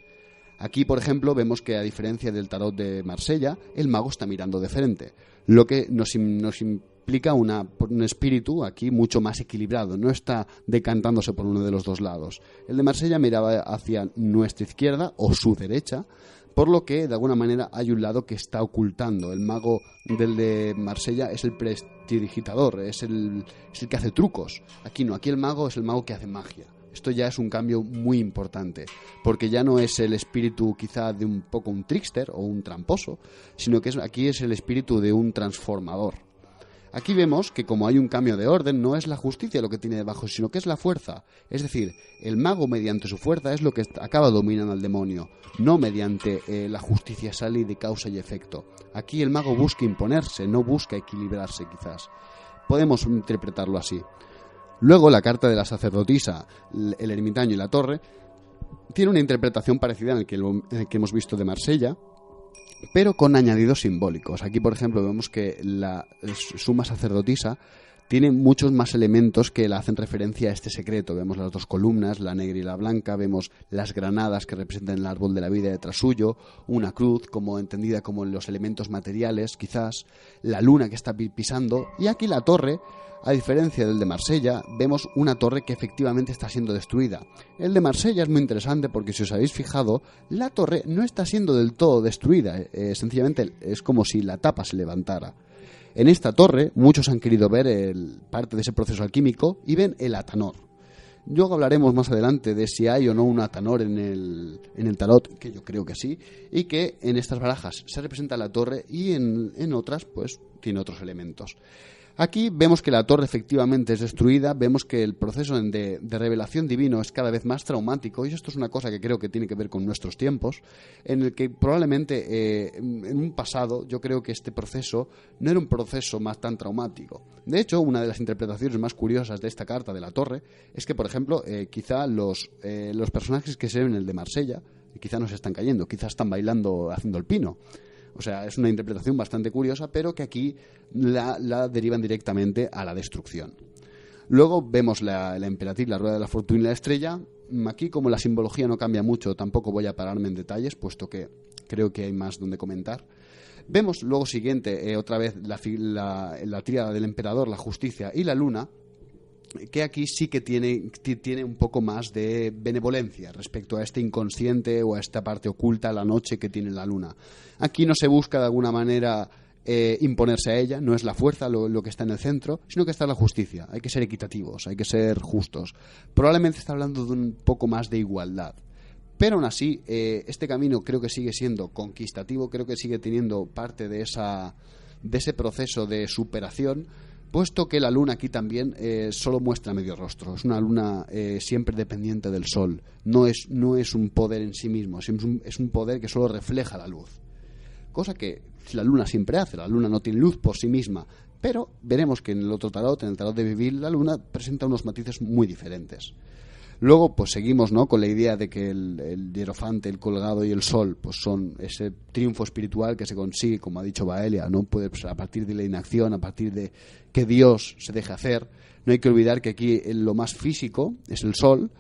Aquí, por ejemplo, vemos que, a diferencia del tarot de Marsella, el mago está mirando de frente, lo que nos implica un espíritu aquí mucho más equilibrado, no está decantándose por uno de los 2 lados. El de Marsella miraba hacia nuestra izquierda o su derecha, por lo que de alguna manera hay un lado que está ocultando. El mago del de Marsella es el prestidigitador, es el que hace trucos. Aquí no, aquí el mago es el mago que hace magia. Esto ya es un cambio muy importante, porque ya no es el espíritu quizá de un poco un trickster o un tramposo, sino que aquí es el espíritu de un transformador. Aquí vemos que como hay un cambio de orden, no es la justicia lo que tiene debajo, sino que es la fuerza. Es decir, el mago mediante su fuerza es lo que acaba dominando al demonio, no mediante la justicia sale de causa y efecto. Aquí el mago busca imponerse, no busca equilibrarse quizás. Podemos interpretarlo así. Luego la carta de la sacerdotisa, el ermitaño y la torre tiene una interpretación parecida en el que hemos visto de Marsella, pero con añadidos simbólicos. Aquí, por ejemplo, vemos que la suma sacerdotisa tiene muchos más elementos que le hacen referencia a este secreto. Vemos las dos columnas, la negra y la blanca, vemos las granadas que representan el árbol de la vida detrás suyo, una cruz como entendida como los elementos materiales, quizás, la luna que está pisando, y aquí la torre. A diferencia del de Marsella, vemos una torre que efectivamente está siendo destruida. El de Marsella es muy interesante porque, si os habéis fijado, la torre no está siendo del todo destruida. Sencillamente es como si la tapa se levantara. En esta torre, muchos han querido ver parte de ese proceso alquímico y ven el atanor. Luego hablaremos más adelante de si hay o no un atanor en el tarot, que yo creo que sí, y que en estas barajas se representa la torre y en otras, pues, tiene otros elementos. Aquí vemos que la torre efectivamente es destruida, vemos que el proceso de revelación divino es cada vez más traumático, y esto es una cosa que creo que tiene que ver con nuestros tiempos, en el que probablemente en un pasado yo creo que este proceso no era un proceso más tan traumático. De hecho, una de las interpretaciones más curiosas de esta carta de la torre es que, por ejemplo, quizá los personajes que se ven en el de Marsella quizá no se están cayendo, quizá están bailando haciendo el pino. O sea, es una interpretación bastante curiosa, pero que aquí la derivan directamente a la destrucción. Luego vemos la emperatriz, la rueda de la fortuna y la estrella. Aquí, como la simbología no cambia mucho, tampoco voy a pararme en detalles, puesto que creo que hay más donde comentar. Vemos luego siguiente, otra vez, la tríada del emperador, la justicia y la luna, que aquí sí que tiene un poco más de benevolencia respecto a este inconsciente o a esta parte oculta, la noche que tiene la luna. Aquí no se busca de alguna manera imponerse a ella, no es la fuerza lo que está en el centro, sino que está la justicia. Hay que ser equitativos, hay que ser justos. Probablemente está hablando de un poco más de igualdad. Pero aún así, este camino creo que sigue siendo conquistativo, creo que sigue teniendo parte de ese proceso de superación, puesto que la luna aquí también solo muestra medio rostro. Es una luna siempre dependiente del sol. No es un poder en sí mismo, es un poder que solo refleja la luz. Cosa que la luna siempre hace. La luna no tiene luz por sí misma. Pero veremos que en el otro tarot, en el tarot de Vivir, la luna presenta unos matices muy diferentes. Luego, pues seguimos, ¿no?, con la idea de que el hierofante, el colgado y el sol, pues son ese triunfo espiritual que se consigue, como ha dicho Baelia, ¿no? Puede, pues, a partir de la inacción, a partir de que Dios se deje hacer. No hay que olvidar que aquí lo más físico es el sol,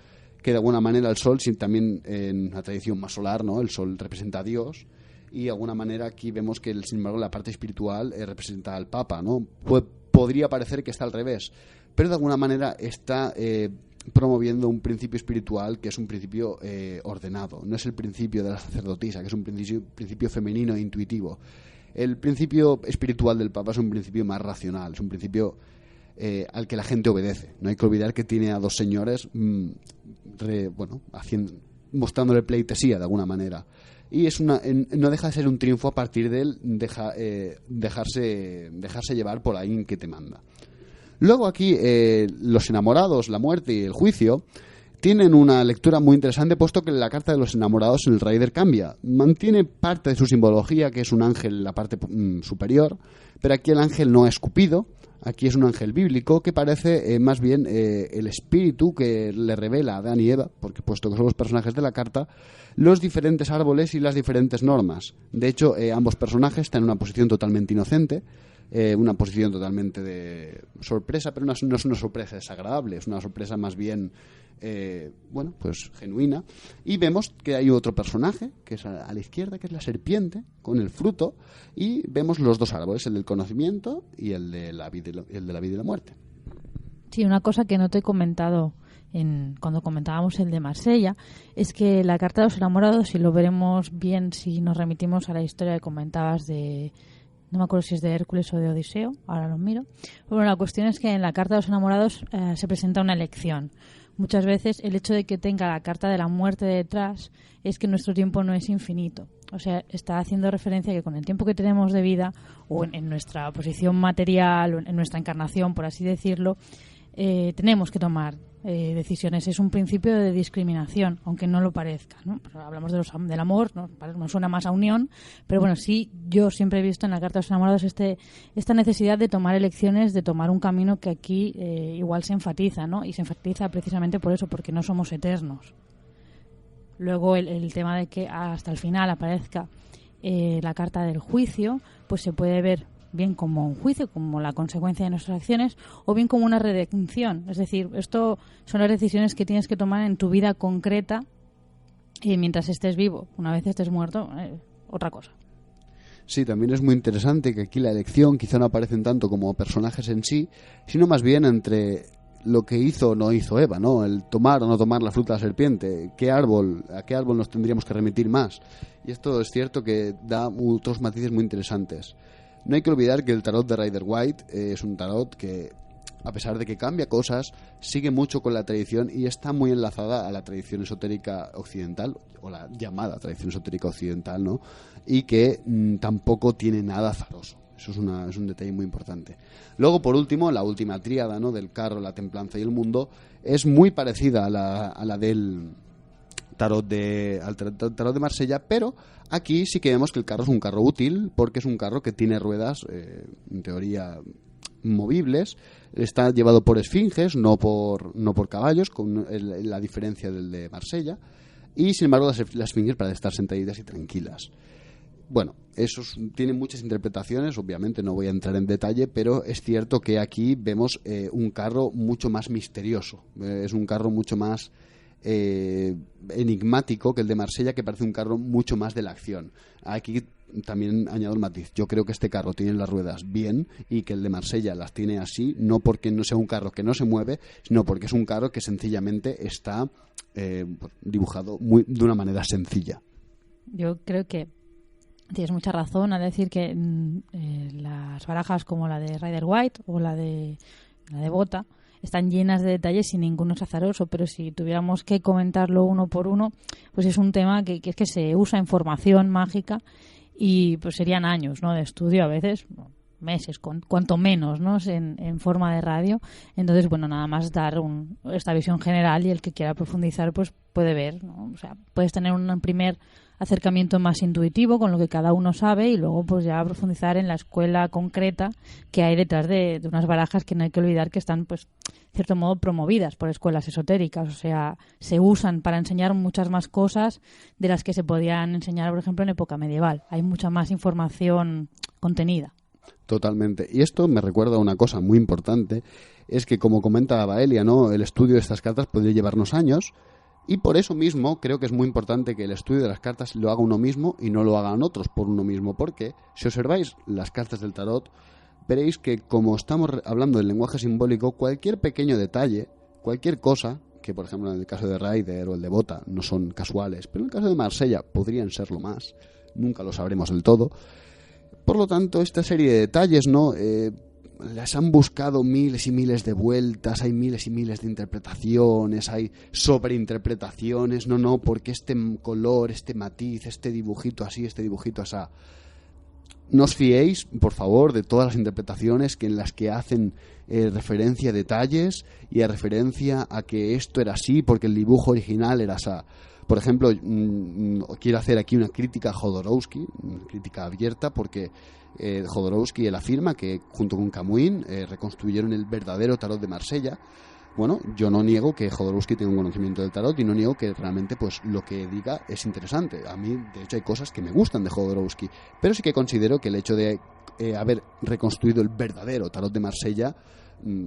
que de alguna manera el sol, también en la tradición más solar, ¿no?, el sol representa a Dios, y de alguna manera aquí vemos que, sin embargo, la parte espiritual representa al Papa, ¿no? Podría parecer que está al revés, pero de alguna manera está promoviendo un principio espiritual que es un principio ordenado. No es el principio de la sacerdotisa, que es un principio femenino e intuitivo. El principio espiritual del Papa es un principio más racional, es un principio al que la gente obedece. No hay que olvidar que tiene a dos señores mostrándole pleitesía de alguna manera. Y no deja de ser un triunfo a partir de él dejarse llevar por alguien que te manda. Luego aquí los enamorados, la muerte y el juicio tienen una lectura muy interesante, puesto que la carta de los enamorados el Rider cambia. Mantiene parte de su simbología, que es un ángel en la parte superior, pero aquí el ángel no es Cupido, aquí es un ángel bíblico que parece más bien el espíritu que le revela a Adán y Eva, porque puesto que son los personajes de la carta, los diferentes árboles y las diferentes normas. De hecho, ambos personajes están en una posición totalmente inocente, una posición totalmente de sorpresa, pero no es una sorpresa desagradable, es una sorpresa más bien pues genuina. Y vemos que hay otro personaje que es a la izquierda, que es la serpiente con el fruto, y vemos los dos árboles, el del conocimiento y el de la vida y la muerte. Sí, una cosa que no te he comentado, cuando comentábamos el de Marsella, es que la carta de los enamorados, y lo veremos bien si nos remitimos a la historia que comentabas de, no me acuerdo si es de Hércules o de Odiseo, ahora lo miro. Bueno, la cuestión es que en la carta de los enamorados se presenta una elección. Muchas veces el hecho de que tenga la carta de la muerte detrás es que nuestro tiempo no es infinito. O sea, está haciendo referencia a que con el tiempo que tenemos de vida, o en nuestra posición material, o en nuestra encarnación, por así decirlo, tenemos que tomar decisiones. Es un principio de discriminación, aunque no lo parezca, ¿no? Hablamos del amor, ¿no? Nos suena más a unión, pero bueno, sí, yo siempre he visto en la Carta de los Enamorados esta necesidad de tomar elecciones, de tomar un camino que aquí igual se enfatiza, ¿no? Y se enfatiza precisamente por eso, porque no somos eternos. Luego el tema de que hasta el final aparezca la carta del juicio, pues se puede ver bien como un juicio, como la consecuencia de nuestras acciones, o bien como una redención. Es decir, esto son las decisiones que tienes que tomar en tu vida concreta mientras estés vivo. Una vez estés muerto, otra cosa. Sí, también es muy interesante que aquí la elección quizá no aparecen tanto como personajes en sí, sino más bien entre lo que hizo o no hizo Eva, ¿no? El tomar o no tomar la fruta de la serpiente, a qué árbol nos tendríamos que remitir más. Y esto es cierto que da otros matices muy interesantes. No hay que olvidar que el tarot de Rider-Waite es un tarot que, a pesar de que cambia cosas, sigue mucho con la tradición y está muy enlazada a la tradición esotérica occidental, o la llamada tradición esotérica occidental, ¿no? Y que tampoco tiene nada azaroso. Eso es un detalle muy importante. Luego, por último, la última tríada, ¿no? Del carro, la templanza y el mundo, es muy parecida a la del tarot de Marsella, pero aquí sí que vemos que el carro es un carro útil, porque es un carro que tiene ruedas, en teoría, movibles. Está llevado por esfinges, no por caballos, con la diferencia del de Marsella, y sin embargo las esfinges para estar sentaditas y tranquilas. Bueno, eso tiene muchas interpretaciones, obviamente no voy a entrar en detalle, pero es cierto que aquí vemos un carro mucho más misterioso, es un carro mucho más enigmático que el de Marsella, que parece un carro mucho más de la acción. Aquí también añado el matiz. Yo creo que este carro tiene las ruedas bien y que el de Marsella las tiene así, no porque no sea un carro que no se mueve, sino porque es un carro que sencillamente está dibujado de una manera sencilla. Yo creo que tienes mucha razón al decir que las barajas como la de Rider-Waite o la de Bota están llenas de detalles y ninguno es azaroso, pero si tuviéramos que comentarlo uno por uno, pues es un tema que es que se usa en formación mágica y pues serían años, ¿no?, de estudio, a veces meses, cuanto menos, ¿no?, en forma de radio. Entonces, bueno, nada más dar esta visión general, y el que quiera profundizar pues puede ver, ¿no? O sea, puedes tener un primer acercamiento más intuitivo con lo que cada uno sabe y luego pues ya profundizar en la escuela concreta que hay detrás de unas barajas que no hay que olvidar que están, pues, de cierto modo promovidas por escuelas esotéricas. O sea, se usan para enseñar muchas más cosas de las que se podían enseñar, por ejemplo, en época medieval. Hay mucha más información contenida. Totalmente. Y esto me recuerda a una cosa muy importante, es que, como comenta Baelia, ¿no?, el estudio de estas cartas podría llevarnos años. Y por eso mismo creo que es muy importante que el estudio de las cartas lo haga uno mismo y no lo hagan otros por uno mismo, porque si observáis las cartas del tarot, veréis que, como estamos hablando del lenguaje simbólico, cualquier pequeño detalle, cualquier cosa, que por ejemplo en el caso de Rider o el de Bota no son casuales, pero en el caso de Marsella podrían serlo más, nunca lo sabremos del todo. Por lo tanto, esta serie de detalles, ¿no?, las han buscado miles y miles de vueltas, hay miles y miles de interpretaciones, hay sobreinterpretaciones, no, porque este color, este matiz, este dibujito así, este dibujito así. No os fiéis, por favor, de todas las interpretaciones en las que hacen referencia a detalles y a referencia a que esto era así porque el dibujo original era así. Por ejemplo, quiero hacer aquí una crítica a Jodorowsky, una crítica abierta, porque Jodorowsky él afirma que junto con Camuín reconstruyeron el verdadero tarot de Marsella. Bueno, yo no niego que Jodorowsky tenga un conocimiento del tarot y no niego que realmente pues lo que diga es interesante. A mí, de hecho, hay cosas que me gustan de Jodorowsky, pero sí que considero que el hecho de haber reconstruido el verdadero tarot de Marsella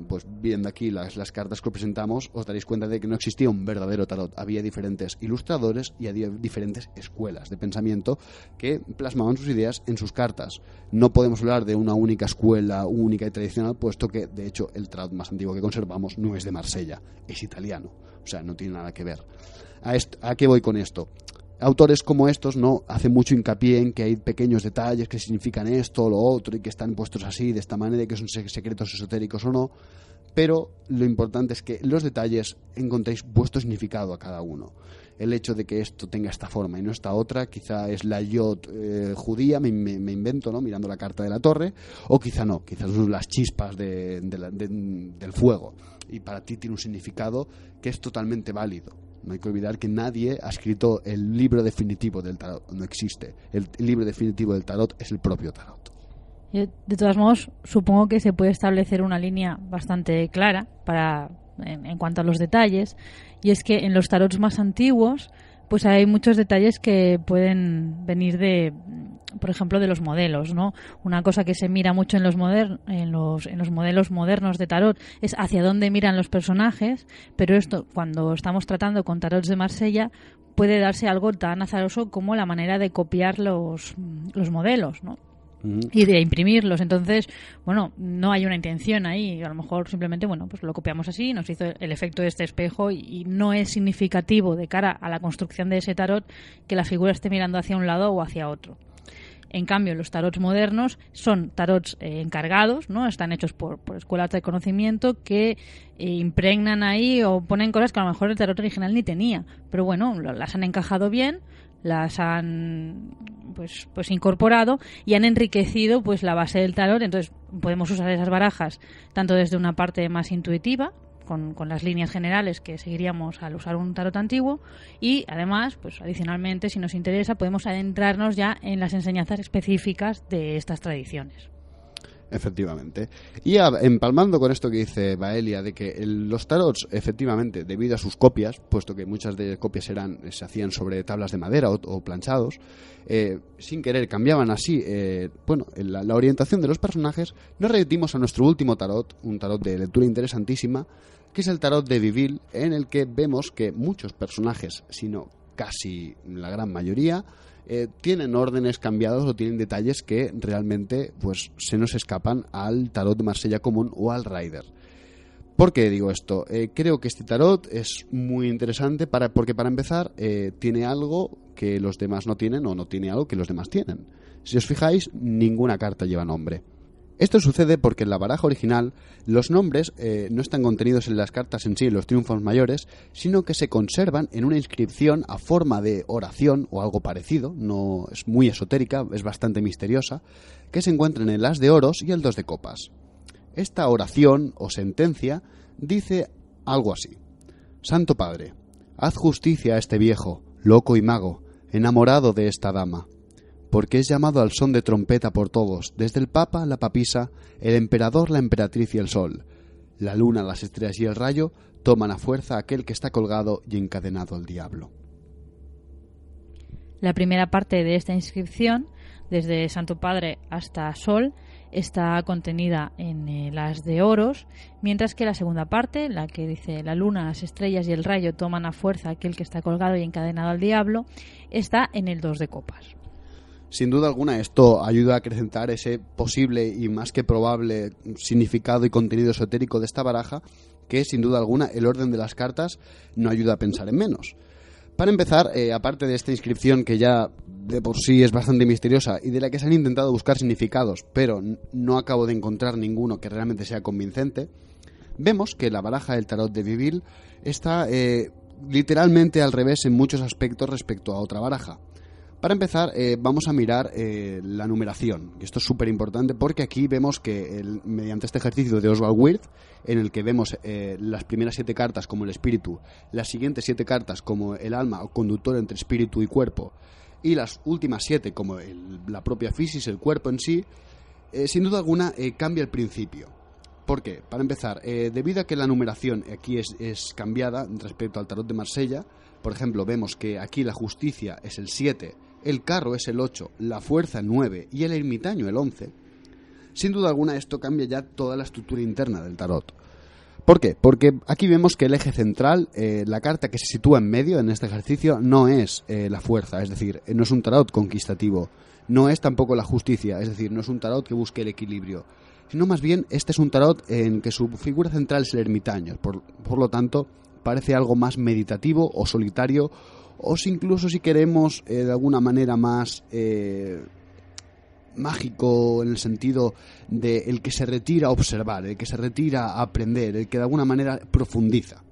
pues viendo aquí las cartas que presentamos, os daréis cuenta de que no existía un verdadero tarot. Había diferentes ilustradores y había diferentes escuelas de pensamiento que plasmaban sus ideas en sus cartas. No podemos hablar de una única escuela, única y tradicional, puesto que, de hecho, el tarot más antiguo que conservamos no es de Marsella, es italiano. O sea, no tiene nada que ver. ¿A qué voy con esto? Autores como estos no hacen mucho hincapié en que hay pequeños detalles que significan esto o lo otro y que están puestos así, de esta manera, y que son secretos esotéricos o no, pero lo importante es que los detalles encontréis vuestro significado a cada uno. El hecho de que esto tenga esta forma y no esta otra, quizá es la yod judía, me invento, ¿no?, mirando la carta de la torre, o quizá no, quizás son las chispas del fuego, y para ti tiene un significado que es totalmente válido. No hay que olvidar que nadie ha escrito el libro definitivo del tarot, no existe. El libro definitivo del tarot es el propio tarot. De todos modos, supongo que se puede establecer una línea bastante clara en cuanto a los detalles, y es que en los tarots más antiguos pues hay muchos detalles que pueden venir por ejemplo, de los modelos, ¿no? Una cosa que se mira mucho en los modelos modernos de tarot es hacia dónde miran los personajes, pero esto, cuando estamos tratando con tarots de Marsella, puede darse algo tan azaroso como la manera de copiar los modelos, ¿no? Y de imprimirlos. Entonces, bueno, no hay una intención ahí. A lo mejor simplemente, bueno, pues lo copiamos así, nos hizo el efecto de este espejo, y no es significativo de cara a la construcción de ese tarot que la figura esté mirando hacia un lado o hacia otro. En cambio, los tarots modernos son tarots encargados, ¿no? Están hechos por escuelas de conocimiento que impregnan ahí o ponen cosas que a lo mejor el tarot original ni tenía. Pero bueno, las han encajado bien, las han pues incorporado y han enriquecido pues la base del tarot. Entonces podemos usar esas barajas tanto desde una parte más intuitiva, con las líneas generales que seguiríamos al usar un tarot antiguo, y además, pues adicionalmente, si nos interesa, podemos adentrarnos ya en las enseñanzas específicas de estas tradiciones. Efectivamente. Y empalmando con esto que dice Baelia, de que los tarots, efectivamente, debido a sus copias, puesto que muchas de copias se hacían sobre tablas de madera o planchados, sin querer cambiaban así la orientación de los personajes, nos remitimos a nuestro último tarot, un tarot de lectura interesantísima, que es el tarot de Viville, en el que vemos que muchos personajes, sino casi la gran mayoría, tienen órdenes cambiados o tienen detalles que realmente pues se nos escapan al tarot de Marsella común o al Rider. ¿Por qué digo esto? Creo que este tarot es muy interesante porque para empezar tiene algo que los demás no tienen, o no tiene algo que los demás tienen. Si os fijáis, ninguna carta lleva nombre. Esto sucede porque en la baraja original los nombres no están contenidos en las cartas en sí, en los triunfos mayores, sino que se conservan en una inscripción a forma de oración o algo parecido. No es muy esotérica, es bastante misteriosa, que se encuentra en el as de oros y el 2 de copas. Esta oración o sentencia dice algo así: Santo Padre, haz justicia a este viejo, loco y mago, enamorado de esta dama, porque es llamado al son de trompeta por todos, desde el Papa, la papisa, el emperador, la emperatriz y el sol. La luna, las estrellas y el rayo toman a fuerza a aquel que está colgado y encadenado al diablo. La primera parte de esta inscripción, desde Santo Padre hasta Sol, está contenida en el as de oros, mientras que la segunda parte, la que dice la luna, las estrellas y el rayo toman a fuerza a aquel que está colgado y encadenado al diablo, está en el 2 de copas. Sin duda alguna, esto ayuda a acrecentar ese posible y más que probable significado y contenido esotérico de esta baraja, que sin duda alguna el orden de las cartas no ayuda a pensar en menos. Para empezar, aparte de esta inscripción que ya de por sí es bastante misteriosa y de la que se han intentado buscar significados, pero no acabo de encontrar ninguno que realmente sea convincente, vemos que la baraja del tarot de Viville está literalmente al revés en muchos aspectos respecto a otra baraja. Para empezar, vamos a mirar la numeración. Y esto es súper importante porque aquí vemos que mediante este ejercicio de Oswald Wirth, en el que vemos las primeras 7 cartas como el espíritu, las siguientes 7 cartas como el alma o conductor entre espíritu y cuerpo, y las últimas 7 como la propia fisis, el cuerpo en sí, sin duda alguna cambia el principio. ¿Por qué? Para empezar, debido a que la numeración aquí es cambiada respecto al tarot de Marsella, por ejemplo, vemos que aquí la justicia es el 7, el carro es el 8, la fuerza el 9 y el ermitaño el 11. Sin duda alguna esto cambia ya toda la estructura interna del tarot. ¿Por qué? Porque aquí vemos que el eje central, la carta que se sitúa en medio en este ejercicio, no es la fuerza, es decir, no es un tarot conquistativo, no es tampoco la justicia, es decir, no es un tarot que busque el equilibrio, sino más bien este es un tarot en que su figura central es el ermitaño, por lo tanto parece algo más meditativo o solitario, o si incluso si queremos de alguna manera más mágico, en el sentido de el que se retira a observar, el que se retira a aprender, el que de alguna manera profundiza.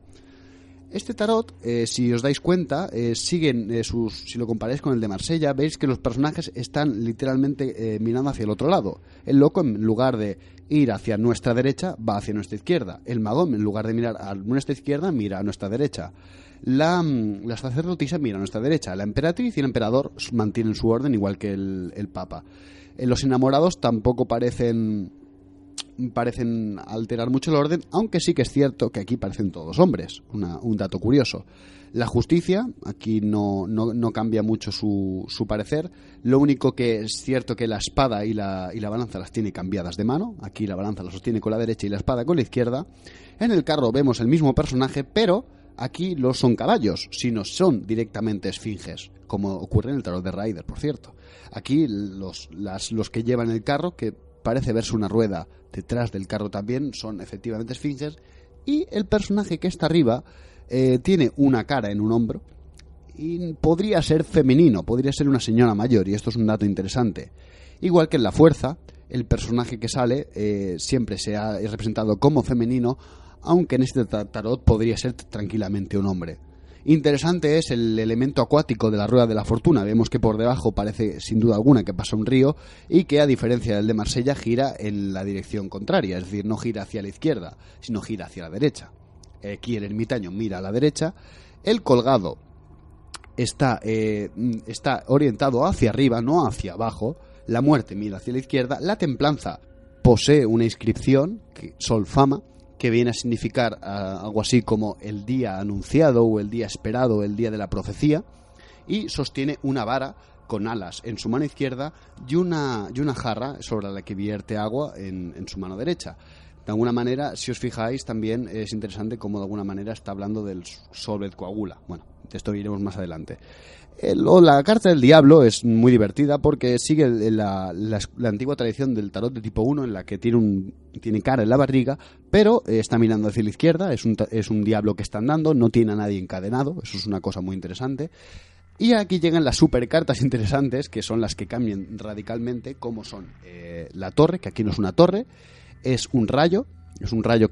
Este tarot, si os dais cuenta, siguen si lo comparáis con el de Marsella, veis que los personajes están literalmente mirando hacia el otro lado. El loco, en lugar de ir hacia nuestra derecha, va hacia nuestra izquierda. El mago, en lugar de mirar a nuestra izquierda, mira a nuestra derecha. La sacerdotisa mira a nuestra derecha. La emperatriz y el emperador mantienen su orden, igual que el papa. Los enamorados tampoco parecen alterar mucho el orden, aunque sí que es cierto que aquí parecen todos hombres. Un dato curioso. La justicia, aquí no cambia mucho su parecer. Lo único que es cierto que la espada y la balanza las tiene cambiadas de mano. Aquí la balanza la sostiene con la derecha y la espada con la izquierda. En el carro vemos el mismo personaje, pero aquí no son caballos, sino son directamente esfinges, como ocurre en el tarot de Rider, por cierto. Aquí los que llevan el carro, que parece verse una rueda detrás del carro también, son efectivamente esfinges, y el personaje que está arriba tiene una cara en un hombro y podría ser femenino, podría ser una señora mayor, y esto es un dato interesante. Igual que en la fuerza, el personaje que sale siempre es representado como femenino, aunque en este tarot podría ser tranquilamente un hombre. Interesante es el elemento acuático de la rueda de la fortuna. Vemos que por debajo parece sin duda alguna que pasa un río y que, a diferencia del de Marsella, gira en la dirección contraria, es decir, no gira hacia la izquierda, sino gira hacia la derecha. Aquí el ermitaño mira a la derecha, el colgado está orientado hacia arriba, no hacia abajo, la muerte mira hacia la izquierda, la templanza posee una inscripción, Sol Fama, que viene a significar algo así como el día anunciado o el día esperado, el día de la profecía, y sostiene una vara con alas en su mano izquierda y una jarra sobre la que vierte agua en su mano derecha. De alguna manera, si os fijáis, también es interesante cómo de alguna manera está hablando del Solvet Coagula. Bueno, de esto iremos más adelante. La carta del diablo es muy divertida porque sigue la antigua tradición del tarot de tipo 1, en la que tiene cara en la barriga, pero está mirando hacia la izquierda, es un diablo que está andando, no tiene a nadie encadenado, eso es una cosa muy interesante. Y aquí llegan las supercartas interesantes, que son las que cambian radicalmente, como son la torre, que aquí no es una torre, es un rayo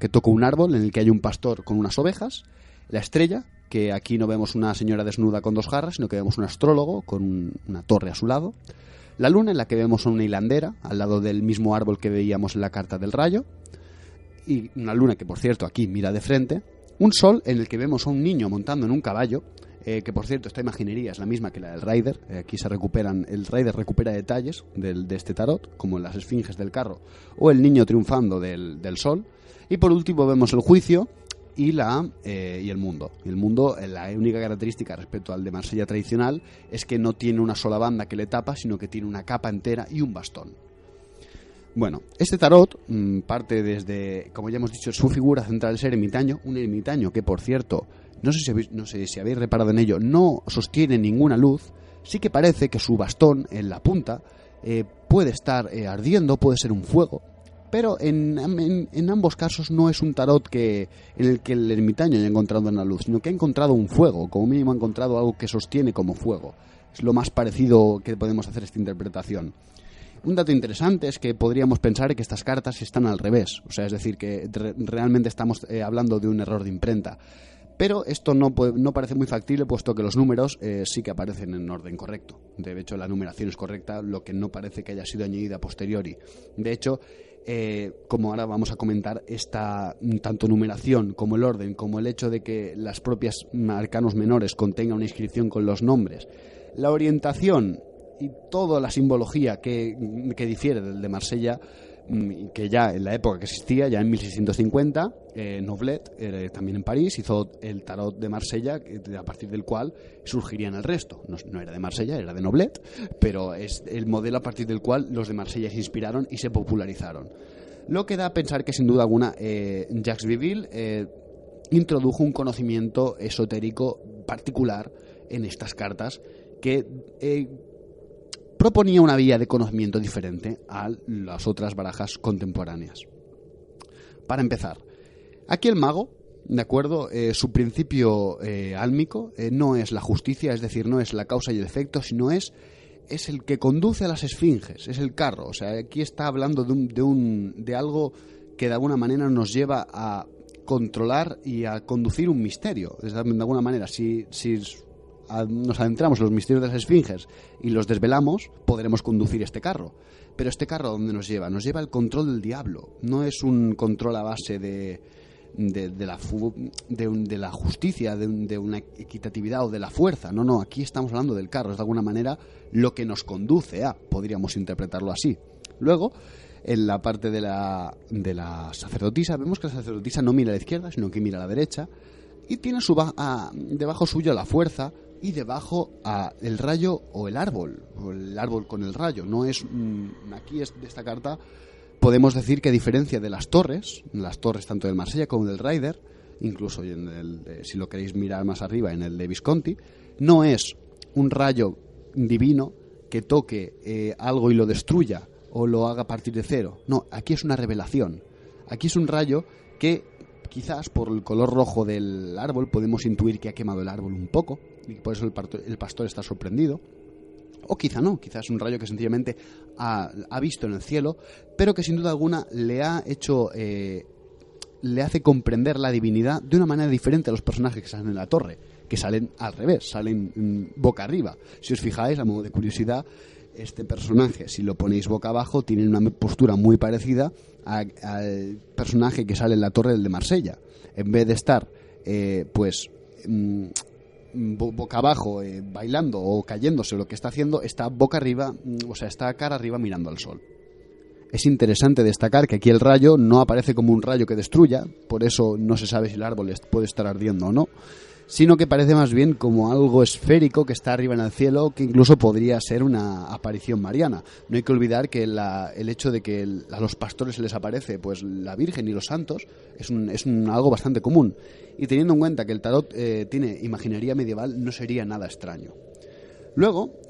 que toca un árbol en el que hay un pastor con unas ovejas, la estrella, que aquí no vemos una señora desnuda con dos jarras, sino que vemos un astrólogo con una torre a su lado, la luna, en la que vemos una hilandera al lado del mismo árbol que veíamos en la carta del rayo, y una luna que, por cierto, aquí mira de frente, un sol en el que vemos a un niño montando en un caballo, que, por cierto, esta imaginería es la misma que la del Rider. Aquí el Rider recupera detalles de este tarot, como en las esfinges del carro o el niño triunfando del sol. Y por último vemos el juicio y el mundo. El mundo, la única característica respecto al de Marsella tradicional es que no tiene una sola banda que le tapa, sino que tiene una capa entera y un bastón. Bueno, este tarot parte desde, como ya hemos dicho, su figura central es el ermitaño, un ermitaño que, por cierto, no sé si habéis reparado en ello, no sostiene ninguna luz. Sí que parece que su bastón en la punta puede estar ardiendo, puede ser un fuego, pero en ambos casos no es un tarot en el que el ermitaño haya encontrado una luz, sino que ha encontrado un fuego, como mínimo ha encontrado algo que sostiene como fuego. Es lo más parecido que podemos hacer esta interpretación. Un dato interesante es que podríamos pensar que estas cartas están al revés, o sea, es decir, que realmente estamos hablando de un error de imprenta. Pero esto no parece muy factible, puesto que los números sí que aparecen en orden correcto. De hecho, la numeración es correcta, lo que no parece que haya sido añadida a posteriori. De hecho, como ahora vamos a comentar, esta tanto numeración como el orden, como el hecho de que las propias arcanos menores contengan una inscripción con los nombres, la orientación y toda la simbología que difiere del de Marsella, que ya en la época que existía, ya en 1650, Noblet, también en París, hizo el tarot de Marsella, a partir del cual surgirían el resto. No era de Marsella, era de Noblet, pero es el modelo a partir del cual los de Marsella se inspiraron y se popularizaron. Lo que da a pensar que, sin duda alguna, Jacques Viville introdujo un conocimiento esotérico particular en estas cartas que proponía una vía de conocimiento diferente a las otras barajas contemporáneas. Para empezar, aquí el mago, ¿de acuerdo? Su principio álmico no es la justicia, es decir, no es la causa y el efecto, sino es el que conduce a las esfinges, es el carro. O sea, aquí está hablando de algo que de alguna manera nos lleva a controlar y a conducir un misterio. De alguna manera, si nos adentramos en los misterios de las esfinges y los desvelamos, podremos conducir este carro. Pero este carro, ¿a dónde nos lleva? Nos lleva al control del diablo. No es un control a base de la justicia, de una equitatividad o de la fuerza. No, aquí estamos hablando del carro. Es de alguna manera lo que nos conduce a, podríamos interpretarlo así. Luego, en la parte de la sacerdotisa, vemos que la sacerdotisa no mira a la izquierda, sino que mira a la derecha, y tiene debajo suyo la fuerza, y debajo el rayo o el árbol con el rayo. No es aquí de esta carta podemos decir que, a diferencia de las torres tanto del Marsella como del Rider, incluso si lo queréis mirar más arriba en el de Visconti, no es un rayo divino que toque algo y lo destruya o lo haga partir de cero. No, aquí es una revelación. Aquí es un rayo que quizás por el color rojo del árbol podemos intuir que ha quemado el árbol un poco y por eso el pastor está sorprendido. O quizá no, quizás es un rayo que sencillamente ha visto en el cielo, pero que sin duda alguna le hace comprender la divinidad de una manera diferente a los personajes que salen en la torre, que salen al revés, salen boca arriba. Si os fijáis, a modo de curiosidad, este personaje, si lo ponéis boca abajo, tiene una postura muy parecida al personaje que sale en la torre del de Marsella. En vez de estar boca abajo bailando o cayéndose lo que está haciendo, está boca arriba, o sea, está cara arriba mirando al sol. Es interesante destacar que aquí el rayo no aparece como un rayo que destruya, por eso no se sabe si el árbol puede estar ardiendo o no, sino que parece más bien como algo esférico que está arriba en el cielo, que incluso podría ser una aparición mariana. No hay que olvidar que el hecho de que a los pastores se les aparece pues la Virgen y los santos es algo bastante común. Y teniendo en cuenta que el tarot tiene imaginería medieval, no sería nada extraño. Luego,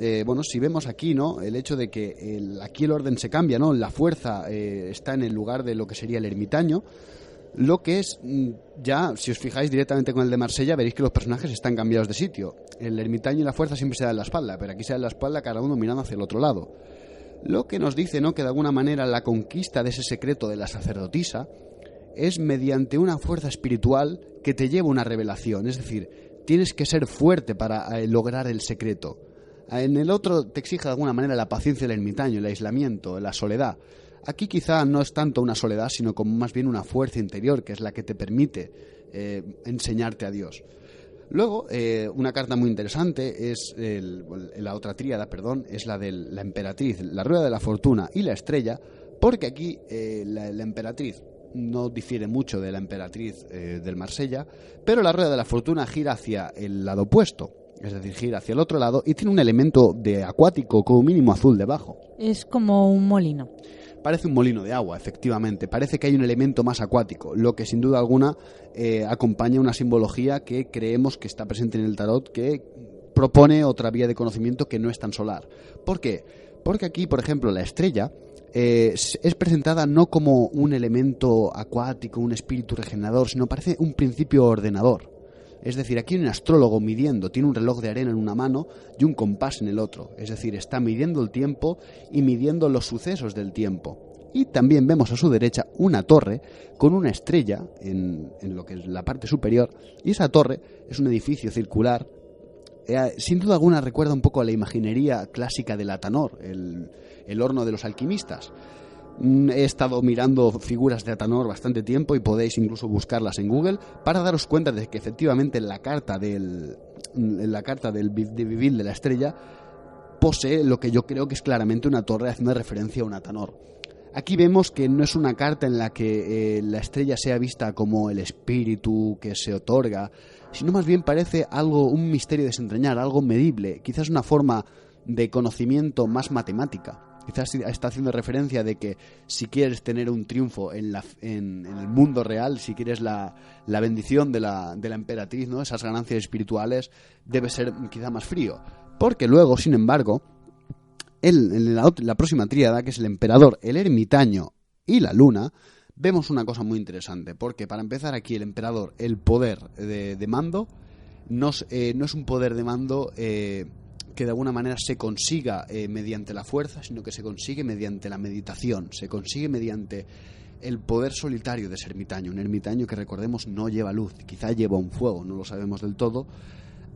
si vemos aquí, ¿no?, el hecho de que aquí el orden se cambia, ¿no? La fuerza está en el lugar de lo que sería el ermitaño. Lo que es, ya, si os fijáis directamente con el de Marsella, veréis que los personajes están cambiados de sitio. El ermitaño y la fuerza siempre se dan en la espalda, pero aquí se dan en la espalda cada uno mirando hacia el otro lado. Lo que nos dice, ¿no?, que de alguna manera la conquista de ese secreto de la sacerdotisa es mediante una fuerza espiritual que te lleva a una revelación. Es decir, tienes que ser fuerte para lograr el secreto. En el otro te exige de alguna manera la paciencia del ermitaño, el aislamiento, la soledad. Aquí quizá no es tanto una soledad, sino como más bien una fuerza interior, que es la que te permite enseñarte a Dios. Luego, una carta muy interesante es la otra tríada, es la de la emperatriz, la rueda de la fortuna y la estrella, porque aquí la emperatriz no difiere mucho de la emperatriz del Marsella, pero la rueda de la fortuna gira hacia el lado opuesto. Es decir, gira hacia el otro lado y tiene un elemento de acuático, como mínimo azul debajo. Es como un molino. Parece un molino de agua, efectivamente. Parece que hay un elemento más acuático, lo que sin duda alguna acompaña una simbología que creemos que está presente en el tarot, que propone otra vía de conocimiento que no es tan solar. ¿Por qué? Porque aquí, por ejemplo, la estrella es presentada no como un elemento acuático, un espíritu regenerador, sino parece un principio ordenador. Es decir, aquí hay un astrólogo midiendo, tiene un reloj de arena en una mano y un compás en el otro. Es decir, está midiendo el tiempo y midiendo los sucesos del tiempo. Y también vemos a su derecha una torre con una estrella en lo que es la parte superior. Y esa torre es un edificio circular. Sin duda alguna recuerda un poco a la imaginería clásica del Atanor, el horno de los alquimistas. He estado mirando figuras de Atanor bastante tiempo y podéis incluso buscarlas en Google para daros cuenta de que efectivamente en la carta de Viville de la estrella posee lo que yo creo que es claramente una torre haciendo referencia a un Atanor. Aquí vemos que no es una carta en la que la estrella sea vista como el espíritu que se otorga, sino más bien parece algo, un misterio de desentrañar, algo medible, quizás una forma de conocimiento más matemática. Quizás está haciendo referencia de que si quieres tener un triunfo en el mundo real, si quieres la bendición de la emperatriz, ¿no? Esas ganancias espirituales, debe ser quizá más frío. Porque luego, sin embargo, en la próxima tríada, que es el emperador, el ermitaño y la luna, vemos una cosa muy interesante. Porque para empezar aquí, el emperador, el poder de mando, no es un poder de mando que de alguna manera se consiga mediante la fuerza, sino que se consigue mediante la meditación, se consigue mediante el poder solitario de ese ermitaño. Un ermitaño que, recordemos, no lleva luz, quizá lleva un fuego, no lo sabemos del todo,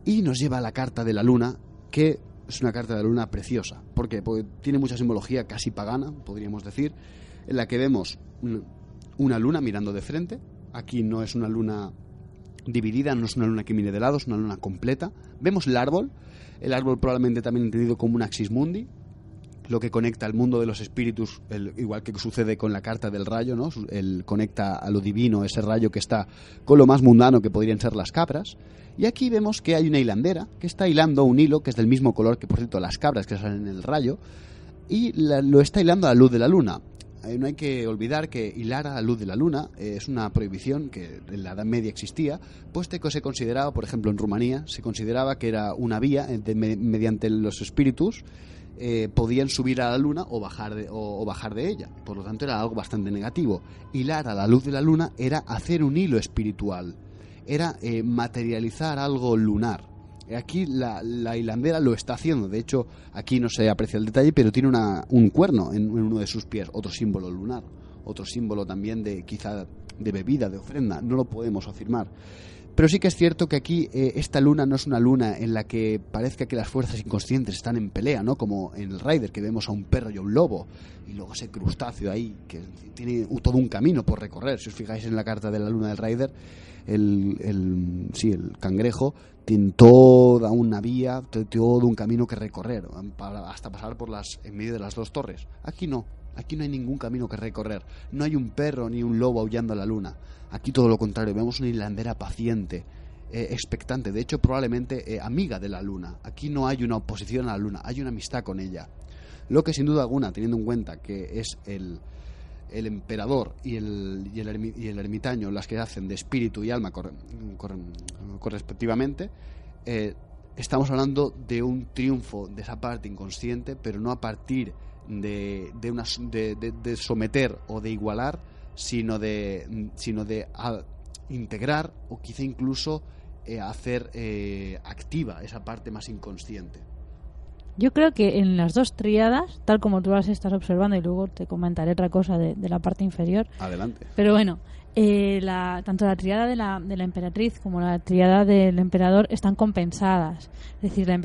y nos lleva a la carta de la luna, que es una carta de la luna preciosa. ¿Por qué? Porque tiene mucha simbología casi pagana, podríamos decir, en la que vemos una luna mirando de frente. Aquí no es una luna dividida, no es una luna que mire de lado, es una luna completa. Vemos el árbol probablemente también entendido como un axis mundi, lo que conecta el mundo de los espíritus, igual que sucede con la carta del rayo, ¿no? Conecta a lo divino ese rayo que está con lo más mundano, que podrían ser las cabras. Y aquí vemos que hay una hilandera que está hilando un hilo que es del mismo color que, por cierto, las cabras que salen en el rayo, y lo está hilando a la luz de la luna. No hay que olvidar que hilar a la luz de la luna es una prohibición que en la Edad Media existía, puesto que se consideraba, por ejemplo en Rumanía, se consideraba que era una vía mediante los espíritus podían subir a la luna o bajar de ella. Por lo tanto era algo bastante negativo. Hilar a la luz de la luna era hacer un hilo espiritual, era materializar algo lunar. Aquí la hilandera lo está haciendo. De hecho, aquí no se aprecia el detalle, pero tiene un cuerno en uno de sus pies, otro símbolo lunar, otro símbolo también quizá de bebida, de ofrenda. No lo podemos afirmar. Pero sí que es cierto que aquí esta luna no es una luna en la que parezca que las fuerzas inconscientes están en pelea, ¿no? Como en el Rider, que vemos a un perro y a un lobo, y luego ese crustáceo ahí, que tiene todo un camino por recorrer. Si os fijáis en la carta de la luna del Rider, el cangrejo tiene toda una vía, todo un camino que recorrer, hasta pasar en medio de las dos torres. Aquí no hay ningún camino que recorrer. No hay un perro ni un lobo aullando a la luna. Aquí todo lo contrario, vemos una hilandera paciente, expectante, de hecho probablemente amiga de la luna. Aquí no hay una oposición a la luna, hay una amistad con ella. Lo que sin duda alguna, teniendo en cuenta que es el emperador y el ermitaño las que hacen de espíritu y alma correspectivamente, estamos hablando de un triunfo de esa parte inconsciente, pero no a partir de someter o de igualar, sino de integrar o quizá incluso hacer activa esa parte más inconsciente. Yo creo que en las dos tríadas, tal como tú las estás observando, y luego te comentaré otra cosa de la parte inferior. Adelante. Pero bueno, tanto la tríada de la emperatriz como la tríada del emperador están compensadas. Es decir,